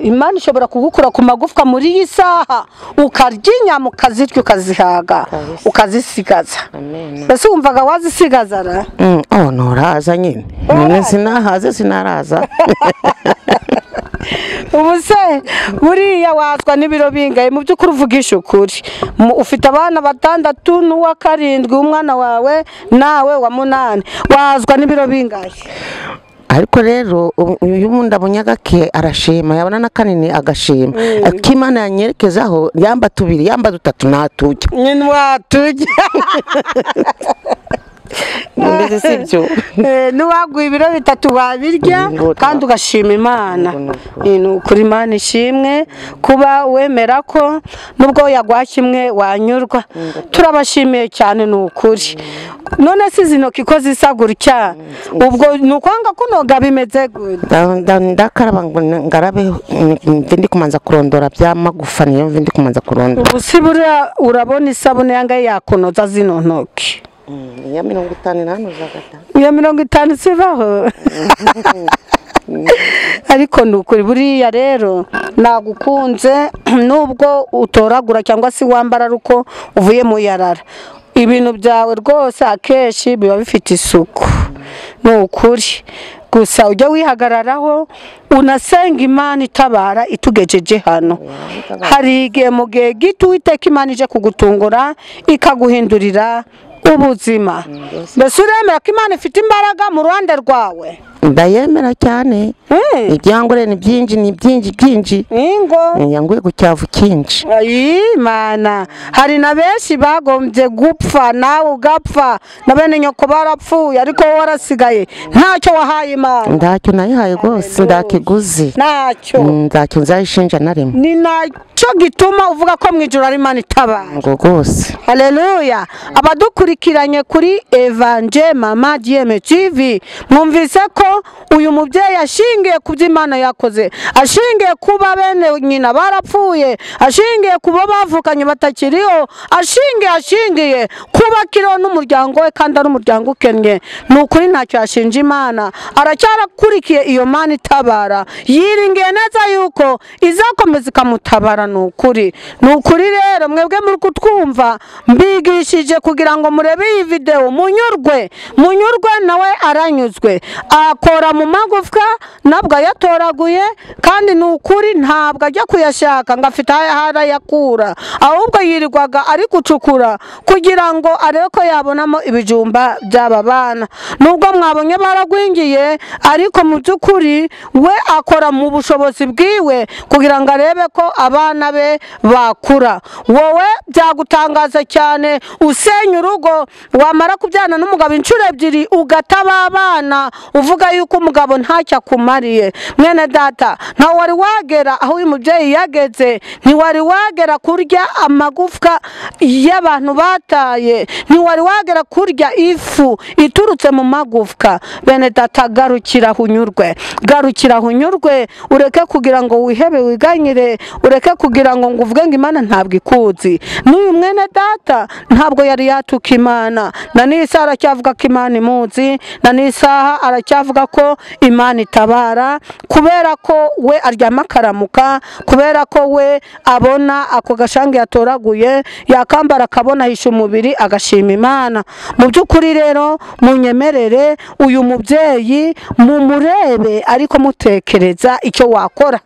Imana ishobora kugukura ku magufwa muri iyi saha ukarya inyama ukazirya ukazihaga ukazisigaza. Mbese wumvaga wazisigaza ra? Nturaza nyine none sinahaze sinaraza. Ubu se buriya wazwa n'ibiro bingaye? Mu by'ukuri uvugisha ukuri, ufite abana 6 n'uwa 7, umwana wawe nawe wa 8, wazwa n'ibiro bingaye? Ariko rero uyu wundi abonye agake arashima, yabona na kanini agashima. Akimana yanyerekezaho yamba 2 yamba 3 natujya nyine watujya. mbese sibyo n'uwaguye ibiro 3 wabirya kandi ugashima Imana. Ni ukuri Imana ishimwe kuba wemera ko nubwo yagwashye imwe wanyurwa. Turabashimiye cyane ni ukuri. None si zinoki ko zisa gutya ubwo nukwanga kunoga bimeze gute? Ndakaraba ngo ngarabe ndi kumanza kurondora byamagufa niyo ndi kumanza kurondora. Ubu si buriya urabona isabune yangaye yakonoza zino ntoki ya 50 nanuzagata ya 50 sibaho. Ariko nukuri buriya rero nagukunze nubwo utoragura cyangwa si wambara ruko uvuye mu yarara, ibintu byawe rwose akeshi biba bifite isuku. Nukuri gusa ujya wihagararaho unasenga Imana itabara itugejeje hano. Hari igihe mu gihe gito Uwiteka Imana ije kugutungura ikaguhindurira ubuzima. Mbese uremera ko Imana ifite imbaraga mu ruhande rwawe? Ndayemera cyane. Ibyangore ni byinji ingo yanguye gucyavu kinji. Imana hari na benshi bagombye gupfa nawe ugapfa na bene nyoko barapfuye, ariko wowe warasigaye ntacyo wahaye Imana. Ndacyo nayihaye rwose ndakiguzi ntacyo nzayishinja na rimwe. Ni nacyo gituma uvuga ko mu ijuru ari Imana itabara rwose. Haleluya. Abadukurikiranye kuri Evangel Mama Dieme TV mwumvise ko uyu mubyeyi ashingiye ku by'Imana yakoze, ashingiye kuba bene nyina barapfuye, ashingiye kuba bavukanye batakiriho, ashingiye kuba kiriho n'umuryango we kandi ari umuryango ukennye. Ni ukuri ntacyo yashinja Imana, aracyakurikiye iyo Mana itabara, yiringiye neza yuko izakomeza ikamutabara. Ni ukuri rero mwebwe muri kutwumva mbigishije kugira ngo murebe iyi video munyurwe nawe aranyuzwe, akora mu magufwa nabwo yatoraguye, kandi ni ukuri ntabwo ajya kuyashaka ngo afite harayakura, ahubwo yirirwaga ari gucukura kugira ngo arebe ko yabonamo ibijumba by'aba bana. Nubwo mwabonye baragwingiye, ariko mu by'ukuri we akora mu bushobozi bwiwe kugira ngo arebe ko abana be bakura. Wowe byagutangaza cyane usenya urugo, wamara kubyana n'umugabo inshuro 2 ugataba abana uvuga yuko umugabo ntacyo akumariye. Mwene data, nta wari wagera aho uyu mubyeyi yageze, ntiwari wagera kurya amagufwa y'abantu bataye, ntiwari wagera kurya ifu iturutse mu magufwa. Bene data, garukira unyurwe, ureke kugira ngo wihebe wiganyire, ureke kugira ngo uvuge ngo Imana ntabwo ikuzi. N'uyu mwene data ntabwo yari yatuka Imana, na n'isaha aracyavuga ko Imana imuzi, na n'isaha aracyavuga kuvuga ko Imana itabara, kubera ko we aryama akaramuka, kubera ko we abona ako gashange yatoraguye yakambara akabona hisha umubiri agashima Imana. Mu by'ukuri rero munyemerere uyu mubyeyi mumurebe ariko mutekereza icyo wakora.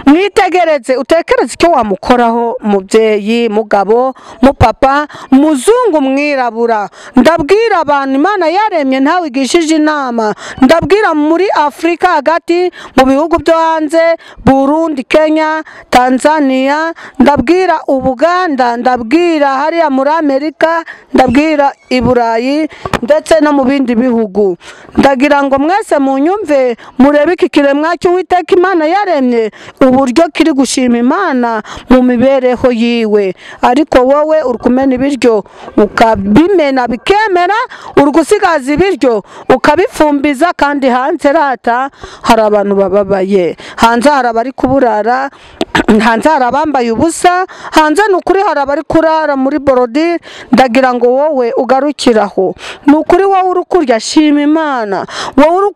Mwitegereze utekereze icyo wamukoraho mubyeyi, mugabo, mupapa, muzungu, mwirabura. Ndabwira abantu Imana yaremye ntawe igishije inama. Ndabwira muri Afrika hagati mu bihugu byo hanze, Burundi, Kenya, Tanzania, ndabwira Ubuganda, ndabwira hariya muri Amerika, ndabwira i Burayi ndetse no mu bindi bihugu. Ndagira ngo mwese munyumve murebe iki kiremwa cy'Uwiteka Imana yaremye uburyo kiri gushima Imana mu mibereho yiwe. Ariko wowe uri kumena ibiryo ukabimena bikemera, uri gusigaza ibiryo ukabifumbiza, kandi hanze rata hari abantu bababaye, hanze hari abari kuburara, hanze hari abambaye ubusa, hanze ni ukuri hari abari kurara muri borodire. Ndagira ngo wowe ugarukiraho, ni ukuri wowe uri kurya shima Imana, wowe uri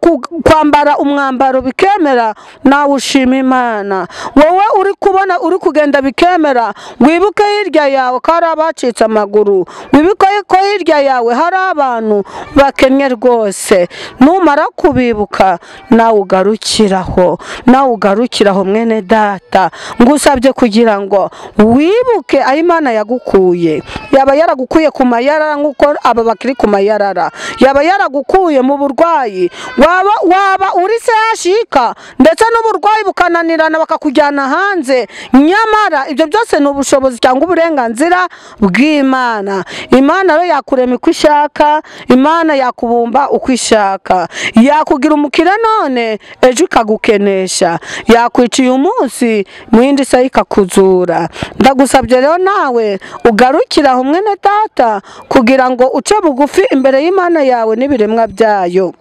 kwambara umwambaro bikemera nawe ushima Imana, wowe uri kubona uri kugenda bikemera wibuke hirya yawe ko hari abacitse amaguru, wibuke ko hirya yawe hari abantu bakennye rwose. Numara kubibuka nawe ugarukiraho, nawe ugarukiraho mwene data. Ngusabye kugira ngo wibuke aho Imana yagukuye. Yaba yaragukuye ku mayarara nk'uko aba bakiri ku mayarara, yaba yaragukuye mu burwayi, waba uri se yashika ndetse n'uburwayi bukananirana bakakujyana hanze, nyamara ibyo byose ni ubushobozi cyangwa uburenganzira bw'Imana. Imana rero yakurema uko ishaka, Imana yakubumba uko ishaka, yakugira umukire none ejo ikagukenesha, yakwiciye umunsi mwindi se ikakuzura. Ndagusabye rero nawe ugarukira mwene data kugira ngo uce bugufi imbere y'Imana yawe n'ibiremwa byayo.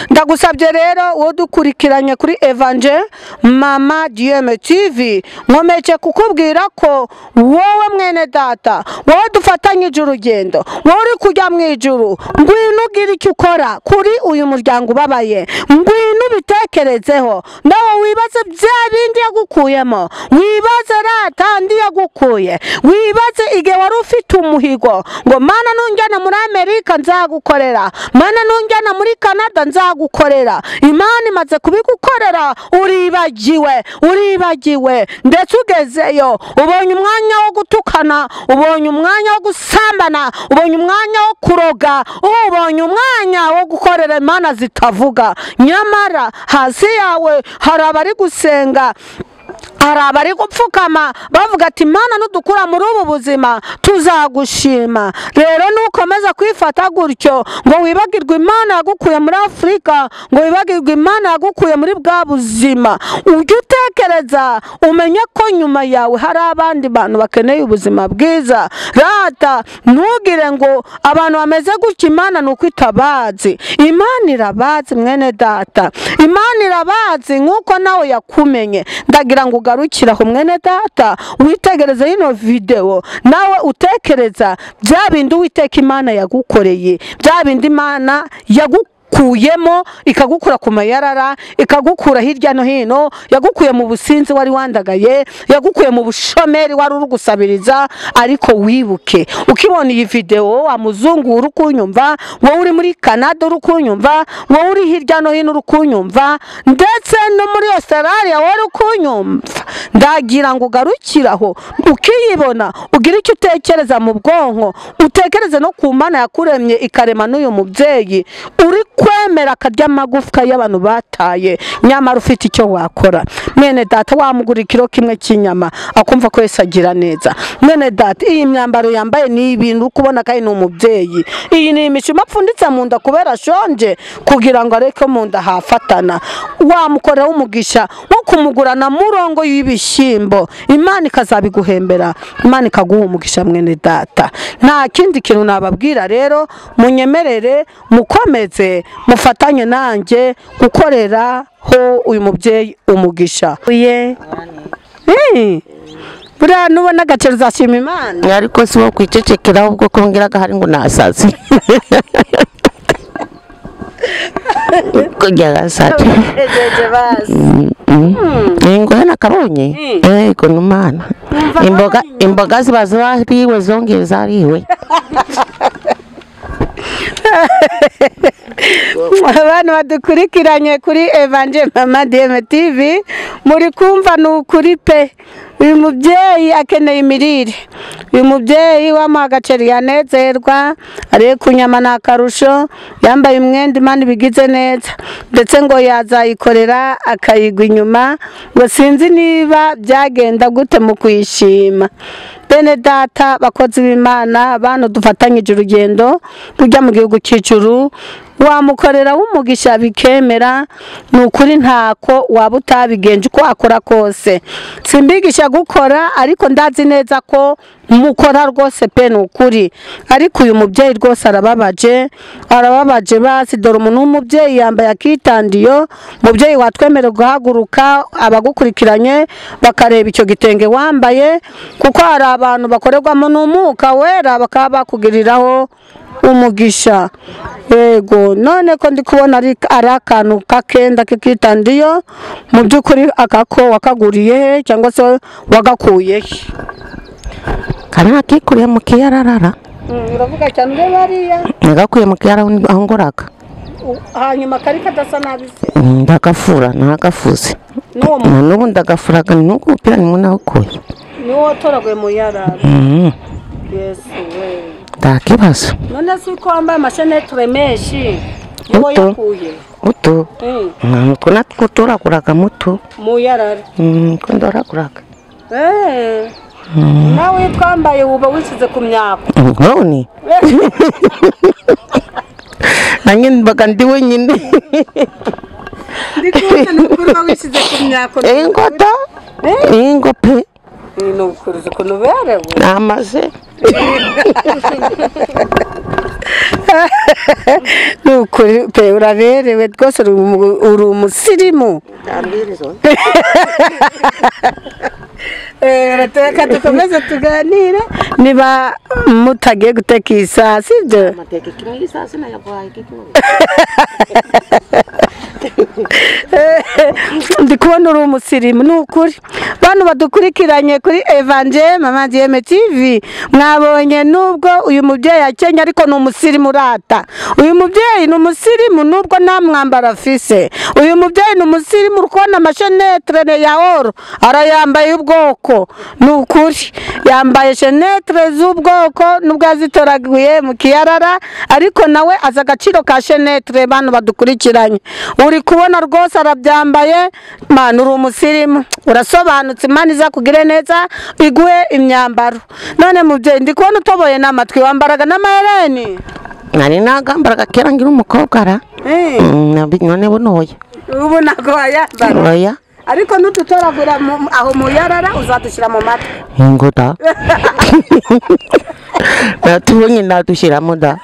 Ndagusabye rero uwo dukurikiranye kuri Evangel Mama Dieu TV, nkomeje kukubwira ko wowe mwene data, wowe dufatanyije urugendo, wowe uri kujya mu ijuru, ngwino ugira icyo ukora kuri uyu muryango ubabaye, ngwino ubitekerezeho, nawe wibaze bya bindi yagukuyemo, wibaze rata andi yagukuye, wibaze igihe wari ufite umuhigo ngo Mana nunjyana muri Amerika nzagukorera, Mana nunjyana muri Canada nzagukorera. Imana imaze kubigukorera, uribagiwe ndetse ugezeyo ubonye umwanya wo gutukana, ubonye umwanya wo gusambana, ubonye umwanya wo kuroga, ubonye umwanya wo gukorera Imana zitavuga. Nyamara hasi yawe hari abari gusenga, hari abari gupfukama bavuga ati Imana nudukura muri ubu buzima tuzagushima. Rero nukomeza kwifata gutyo ngo wibagirwe Imana yagukuye muri Afrika, ngo wibagirwe Imana yagukuye muri bwa buzima, ujye utekereza umenye ko nyuma yawe hari abandi bantu bakeneye ubuzima bwiza. Rata ntugire ngo abantu bameze gutya Imana nuko itabazi. Imana irabazi mwene data, Imana irabazi nk'uko nawe yakumenye. Ndagira ngo ugarukiraho mwene data, witegereze ino video nawe utekereza bya bindi Uwiteka Imana yagukoreye, bya bindi Imana kuyemo ikagukura ku mayarara, ikagukura hirya no hino, yagukuye mu businzi wari wandagaye, yagukuye mu bushomeri wari uri gusabiriza. Ariko wibuke ukibona iyi video, wa muzungu uri kunyumva, wowe uri muri Canada uri kunyumva, wowe uri hirya no hino uri kunyumva, ndetse no muri Australia wari kunyumva, ndagira ngo ugarukiraho ukiyibona, ugira icyo utekereza mu bwonko, utekereze no ku Mana yakuremye ikarema n'uyu mubyeyi uri kwemera akarya amagufwa y'abantu bataye. Nyamara ufite icyo wakora mwene data, wamugura ikiro kimwe cy'inyama akumva ko Yesu agira neza. Mwene data, iyi myambaro yambaye ni ibintu kubona kandi ni umubyeyi, iyi ni imishuma apfunditse mu nda kubera shonje kugira ngo areke mu nda hafatana. Wamukorera umugisha wo kumugurana murongo y'ibishyimbo, Imana ikazabiguhembera, Imana ikaguha umugisha mwene data. Nta kindi kintu nababwira rero, munyemerere mukomeze mufatanye nanjye gukorera ho uyu mubyeyi umugisha. Buriya nubona agaciro uzashima Imana. Ariko si wo kwicecekera ahubwo ko mbwiraga hari ngo nasaze. kujya gasaje ejeje basi ngo hena kabonye ko numana imboga ziba zariwe zongeye zariwe abantu badukurikiranye kuri Evangel Mama DM TV muri kumva n'ukuri pe uyu mubyeyi akeneye imirire uyu mubyeyi wamuha agaceri yanezerwa ari kunyama n'akarusho yambaye umwenda Imana bigize neza ndetse ngo yazayikorera akayigwa inyuma ngo sinzi niba byagenda gute mu kwishima bene data bakozi b'Imana abantu dufatanyije urugendo rujya mu gihugu cy'ijuru wamukorera w'umugisha bikemera n'ukuri ntako waba utabigenje uko akora kose simbigisha gukora ariko ndazi neza ko mukora rwose pe n'ukuri ariko uyu mubyeyi rwose arababaje basi dore umuntu w'umubyeyi yambaye akitandiyo mubyeyi watwemerera guhaguruka abagukurikiranye bakareba icyo gitenge wambaye kuko hari abantu bakorerwamo n'umwuka wera bakaba bakugiriraho umugisha yego none ko ndi kubona ari akantu kakenda k'ikitandiyo mu by'ukuri akako wakaguriye cyangwa se wagakuye kana kikuriye mu kiyararara uravuga cyane ube bariya nagakuye mu kiyara aho ngoraga hanyuma kari kadasa nabi se ndagafura nagafuze n'ubu ndagafuraga nuko umupira nimwe nawukuye niwo watoraguye mu yarara yesu we ndakibazo none si ko wambaye amashenete menshi niwo yakuye utu ko natwo turaguraga muto mu yarara ko ndoraguraga nawe twambaye uba wisize ku myaka none nanjye mbaga ndi wenyine ndikubona n'ukuri uba wisize ku myaka ingota ingope ni ukuri ukuntu uberewe namaze ni ukuri pe uraberewe rwose uri umusirimu reka dukomeze tuganire niba mutagiye guteka iyi saa sibyo ndi kubona uri umusirimu ni ukuri bantu badukurikiranye kuri Evangel Mama DM TV mwabonye nubwo uyu mubyeyi akenye ariko ni umusirimu urata uyu mubyeyi ni umusirimu nubwo nta mwambaro afise uyu mubyeyi ni umusirimu urikubona amashenetre ya oro arayambaye ubwoko ni ukuri yambaye shenetre z'ubwoko nubwo yazitoraguye mu kiyarara ariko nawe azi agaciro ka shenetre bantu badukurikiranye uri kubona rwose arabyambaye mana uri umusirimu urasobanutse Imana izakugire neza iguhe imyambaro none mubyeyi ndi kubona utoboye n'amatwi wambaraga n'amahereni nari nagambaraga kera ngira umukobwa ara none bunoya ubu ntabwo wayambara oya ariko nututoragura aho mu yarara uzadushyira mu matwi ingota natubonye nadushyiramo da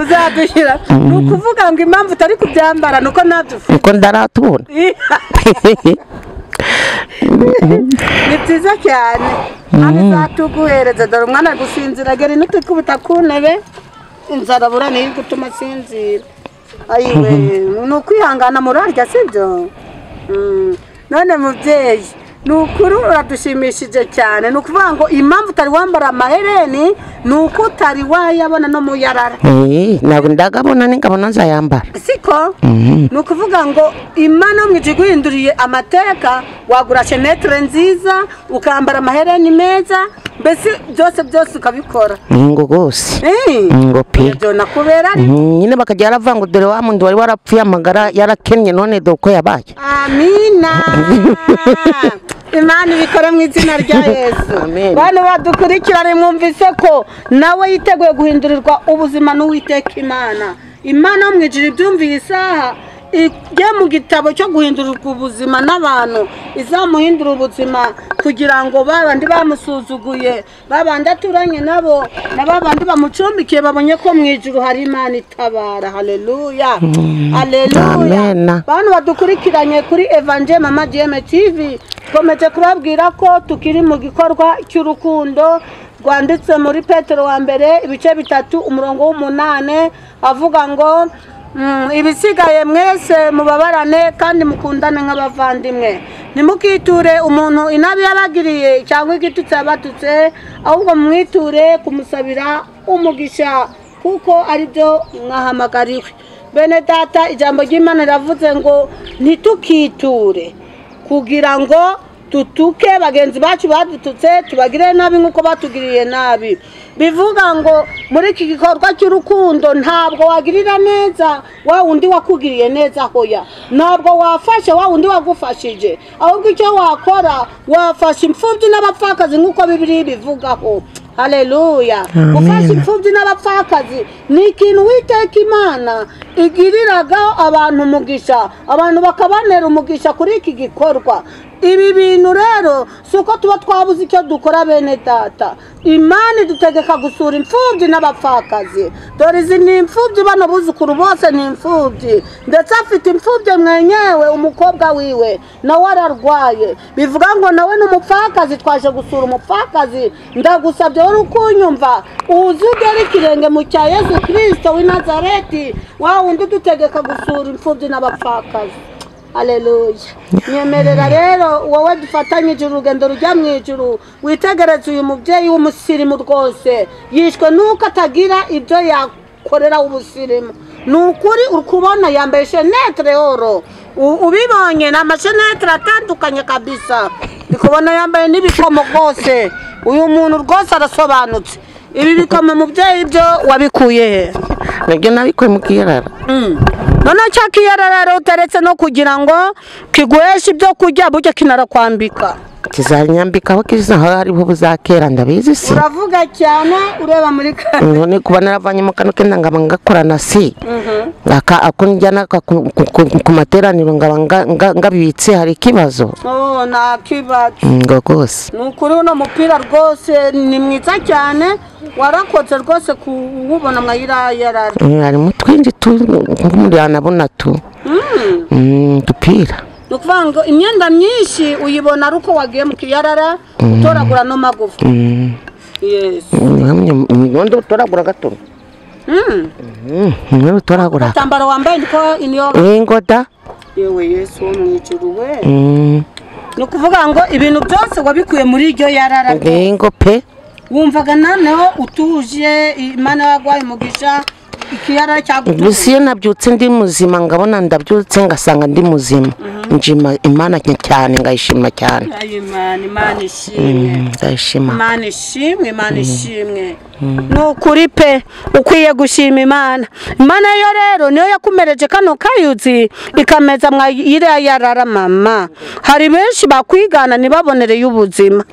uzadushyira ni ukuvuga ngo impamvu utari kubyambara nuko nadufite nuko ndaratubona ni byiza cyane hano izatuguhereza dore umwana ari gusinzira gari nutukubita ku ntebe inzara bura niyo gutuma asinzira ayiwe ni ukwihangana murarya sibyo none mubyeyi ni ukuri uradushimishije cyane ni ukuvuga ngo impamvu utari wambara amahereni ni uko utari wayabona no mu yarara ntabwo ndagabona n'ingabona nzayambara siko ni ukuvuga ngo Imana mu guhinduriye amateka wagura shenetre nziza ukambara amahereni meza mbese byose ukabikora ngo rwose ngo pe ibyo nakubera nyine bakajya baravuga ngo dore wa muntu wari warapfuye amagara yarakennye none dore uko yabaye amina Imana ibikora mu izina rya Yesu bane badukurikirane mwumvise ko nawe yiteguye guhindurirwa ubuzima n'Uwiteka Imana mu ijuru ibyumviye isaha ijye mu gitabo cyo guhindurirwa ubuzima n'abantu izamuhindura ubuzima kugira ngo babandi bamusuzuguye babandi aturanye nabo na babandi bamucumbikiye babonye ko mu ijuru hari Imana itabara haleluya haleluya bantu badukurikiranye kuri Evangel Mama DM TV twomeje kubabwira ko tukiri mu gikorwa cy'urukundo rwanditse muri Petero wa mbere ibice 3 umurongo w'8 avuga ngo ibisigaye mwese mubabarane kandi mukundane nk'abavandimwe ntimukiture umuntu inabi yabagiriye cyangwa igitutsi yabatutse ahubwo mumwiture kumusabira umugisha kuko aribyo mwahamagariwe bene data ijambo ry'Imana riravuze ngo ntitukiture kugira ngo tutuke bagenzi bacu badututse tubagire nabi nk'uko batugiriye nabi bivuga ngo muri iki gikorwa cy'urukundo ntabwo wagirira neza wa wundi wakugiriye neza hoya ntabwo wafashe wa wundi wagufashije ahubwo icyo wakora wafashe imfubyi n'abapfakazi nk'uko Bibiliya bivugaho haleluya gufasha imfubyi n'abapfakazi ni ikintu Uwiteka Imana igiriraga abantu umugisha abantu bakabanera umugisha kuri iki gikorwa ibi bintu rero suko tuba twabuze icyo dukora bene data Imana idutegeka gusura imfubyi n'abapfakazi dore izi ni imfubyi bano buzukuru bose ni imfubyi ndetse afite imfubyi mwenyewe umukobwa wiwe nawe ararwaye bivuga ngo nawe n'umupfakazi twaje gusura umupfakazi ndagusabye wari ukunyumva uzugera ikirenge mu cya Yesu Kristo w'i Nazareti wa wundi dutegeka gusura imfubyi n'abapfakazi haleluya nyemerera rero wowe dufatanyije urugendo rujya mu ijuru witegereze uyu mubyeyi w'umusirimu rwose yishwe nuko atagira ibyo yakorera ubusirimu nukuri ukubona yambaye shenetre oro ubibonye na mashenetre atandukanye kabisa ndikubona yambaye n'ibikomo rwose uyu muntu rwose arasobanutse ibi bikomo mubyeyi byo wabikuye he nabyo nabikuye mu kiyarara none cya kiyarara uteretse no kugira ngo kiguheshe ibyo kurya burya kinarakwambika kizanyambika aho kizaho hariho buzakera ndabizi se uravuga cyane ureba muri kane none kuba naravanye mu kantu kenda ngaba ngakorana si ako njyana ku materaniro ngaba ngabibitse hari ikibazo nta kibazo ngo rwose ni ukuri uno mupira rwose ni mwiza cyane warakoze rwose kuwubona mwayirayarara harimo twinshi nk'umuriyana abona dupira ni ukuvuga ngo imyenda myinshi uyibona ari uko wagiye mu kiyarara utoragura no magufa yesu imyondo utoragura gato imyondo utoragura agatambaro wambaye niko iniyo ingoda yewe Yesu wo mu ijuru we ni ukuvuga ngo ibintu byose wabikuye muri iryo yarara ngo pe wumvaga noneho utuje Imana yagwaye umugisha ikiyarara cyagutuye gusa iyo nabyutse ndi muzima ngabona ndabyutse ngasanga ndi muzima njima Imana cyane ngayishima cyane Imana ishimwe ngayishima Imana ishimwe nukuri pe ukwiye gushima Imana yo rero niyo yakumereje kano kayuzi ikameza mwayira yarara mama hari benshi bakwigana nibabonere y'ubuzima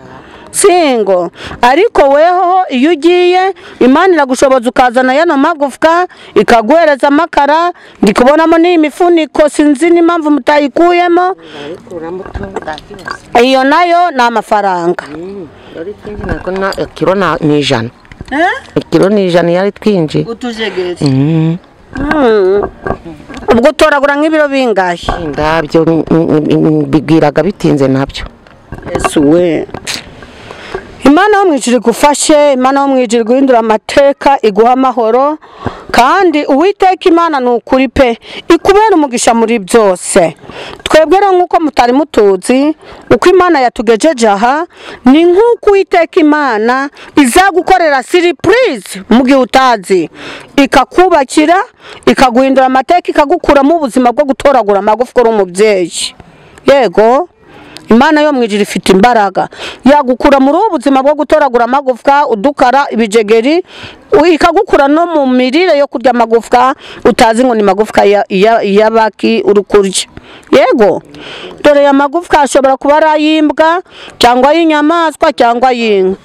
singo ariko weho iyo ugiye Imana iragushoboza ukazana yano magufwa ikaguhereza amakara ndikubonamo n'imifuniko sinzi n'impamvu mutayikuyemo iyo nayo ni amafaranga kilo ni ijana kilo ni ijana yari twinji utujegere ubwo utoragura nk'ibiro bingahe ndabyo bigwiraga bitinze nabyo Yesu we Imana yo mwijuru igufashe Imana yo mwijuru guhindura amateka iguha amahoro kandi Uwiteka Imana ni ukuri pe ikubera umugisha muri byose twebwe rero nk'uko mutari mutuzi uko Imana yatugejeje aha ni nk'uko Uwiteka Imana izagukorera surprise mu gihe utazi ikakubakira ikaguhindura amateka ikagukuramo ubuzima bwo gutoragura amagufa uri umubyeyi yego Imana yo mwijuru ifite imbaraga yagukura muri ubuzima bwo gutoragura amagufwa udukara ibijegeri ikagukura no mu mirire yo kurya amagufwa utazi ngo ni magufwa yabaki urukurya yego dore ya magufwa ashobora kuba arayimbwa cyangwa y'inyamaswa cyangwa y'inka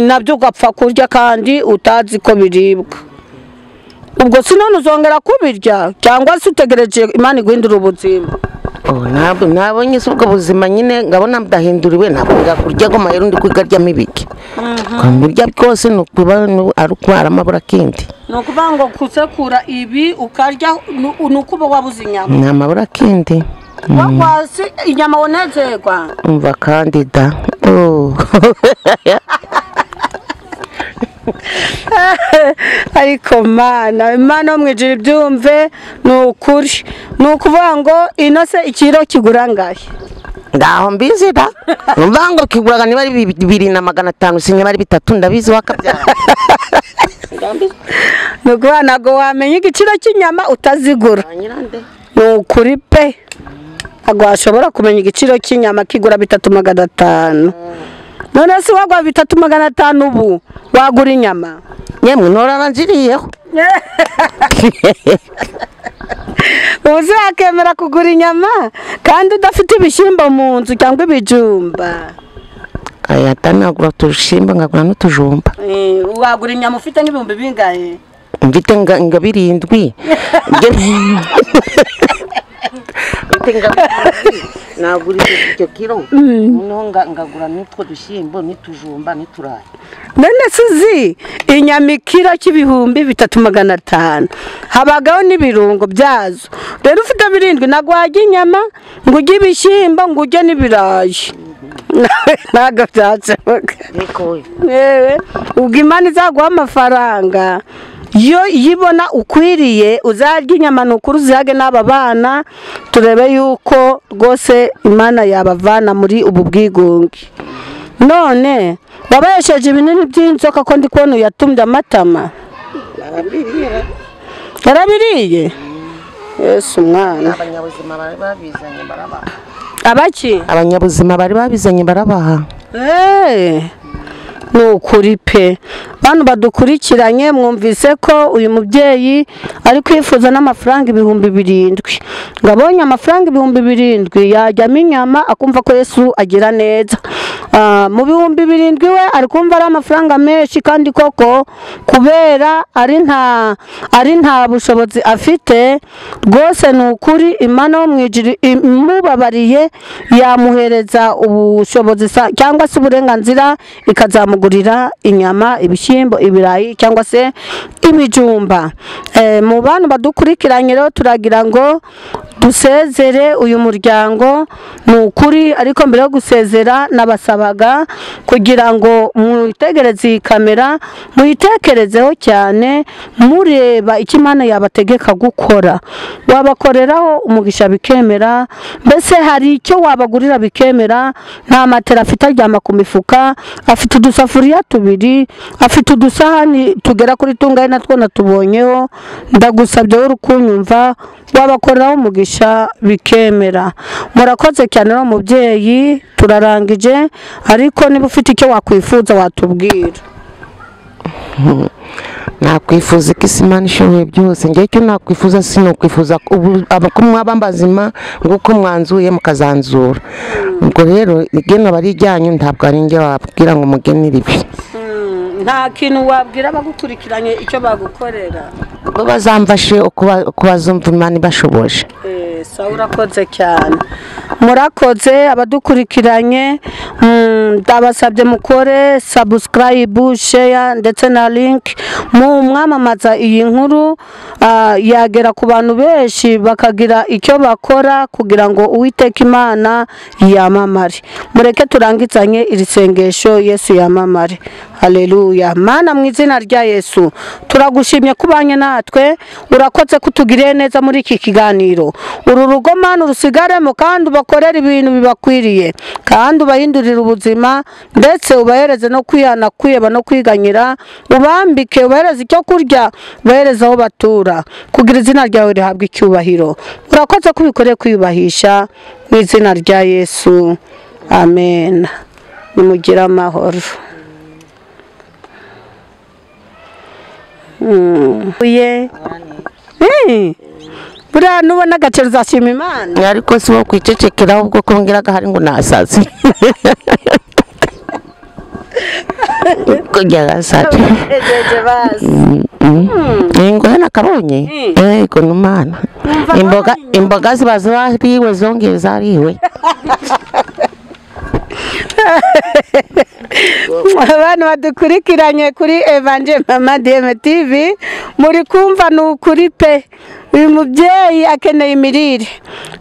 nabyo ugapfa kurya kandi utazi ko biribwa ubwo sinone uzongera kubirya cyangwa se utegereje Imana iguhindura ubuzima nabonye ubwo buzima nyine ngabona ndahinduriwe ntabwo ngakurya ngo mahero ndi kwigaryamo ibiki kwambirya byose no kuba ari kwara amabura kindi no kuvuga ngo kusekura ibi ukarya nukuba wabuze inyama ni amabura kindi wakwasi inyama wonezerwa umva kandi da ariko Imana wo mu ijuru ibyumve ni ukuri, ni ukuvuga ngo ino se ikiro kigura ngahe? ngaho mbizi da numva ngo kiguraga niba ari 2,500 sinyaba ari 3 ndabizi wakabyara nuko ntago wamenya igiciro cy'inyama utazigura, ni ukuri pe ntago washobora kumenya igiciro cy'inyama kigura 3,500. none se wagwa 3,500 ubu wagura inyama? yemwe noraranjiriyeho uzi wakemera kugura inyama kandi udafite ibishyimbo mu nzu cyangwa ibijumba? aya tanagura tushimba ngagura n'utujumba. Wagura inyama ufite nk'ibihumbi bingahe? mfite nga 7 nagura icyo kiro noneho ngagura n'utwo dushyimbo n'itujumba n'iturayi. none suzi inyama ikiro cy'ibihumbi 3,500 habagaho n'ibirungo byazo. rero ufite 7 ntabwo wajya inyama ngo ujye ibishyimbo ngo ujye n'ibirayi, ntabwo byashoboka. ubwo Imana izaguha amafaranga yo yibona ukwiriye uzarya inyama n'ukuri uzihage n'aba bana turebe yuko rwose Imana yabavana muri ubu bwigunge. none wabesheje ibinini by'inzoka ko ndi kubona yatumye amatama yarabiriye. Yesu mwana, abanyabuzima bari babizanye barabaha. abaki abanyabuzima bari babizanye barabaha. ni ukuri pe bantu badukurikiranye mwumvise ko uyu mubyeyi ari kwifuza n'amafaranga 7,000 ngo abonye amafaranga 7,000 yajyamo inyama akumva ko Yesu agira neza. mu 7,000 we ari kumva ari amafaranga menshi kandi koko kubera ari nta bushobozi afite rwose. ni ukuri Imana wo mu ijuru imubabariye yamuhereza ubushobozi cyangwa se uburenganzira ikazamugurira inyama, ibishyimbo, ibirayi cyangwa se ibijumba. mu bantu badukurikiranye rero turagira ngo dusezere uyu muryango. ni ukuri ariko mbere yo gusezera nabasabaga kugira ngo mwitegereze iyi kamera muyitekerezeho cyane mureba icyo Imana yabategeka gukora. wabakoreraho umugisha bikemera, mbese hari icyo wabagurira bikemera. nta matera afite aryama ku mifuka, afite udusafuriya 2, afite udusahani tugera kuri tungahe natwo natubonyeho. ndagusabye wowe urukunyumva wabakoreraho umugisha bikemera. murakoze cyane no mubyeyi, turarangije ariko niba ufite icyo wakwifuza watubwira. nakwifuza ko Imana ishoboye byose. njye cyo nakwifuza sinokwifuza ko mwabambazima nguko mwanzuye mukazanzura. ubwo rero igeno bari ijyanyu ntabwo ari njye wabwira ngo mugenere ibi. nta kintu wabwira abagukurikiranye icyo bagukorera? bo bazamfashe uko bazumva Imana ibashoboje. sawa urakoze cyane. murakoze abadukurikiranye, ndabasabye mukore subscribe, share ndetse na link mu mwamamaza iyi nkuru yagera ku bantu benshi bakagira icyo bakora kugira ngo Uwiteka Imana yamamare. mureke turangizanye iri sengesho Yesu yamamare. Haleluya. Mana mu izina rya Yesu turagushimye kubanye natwe, urakoze kutugiriye neza muri iki kiganiro. uru rugo Mana urusigaremo kandi ubakorera ibintu bibakwiriye kandi ubahindurira ubuzima ndetse ubahereze no kwihana, kwiyeba no kwiganyira, ubambike, ubahereze icyo kurya, ubahereze aho batura kugira izina ryawe rihabwe icyubahiro. urakoze kubikoreye kwiyubahisha mu izina rya Yesu. Amen. nimugire amahoro. buriya nubona agaciro uzashima Imana. ariko si wo kwicecekera ahubwo kongera gahari ngo nasaze kujya gasaje ngo hana kabonye yego numana imboga ziba zariwe zongeye zariwe abantu badukurikiranye kuri Evangel Mama DM TV muri kumva ni ukuri pe uyu mubyeyi akeneye imirire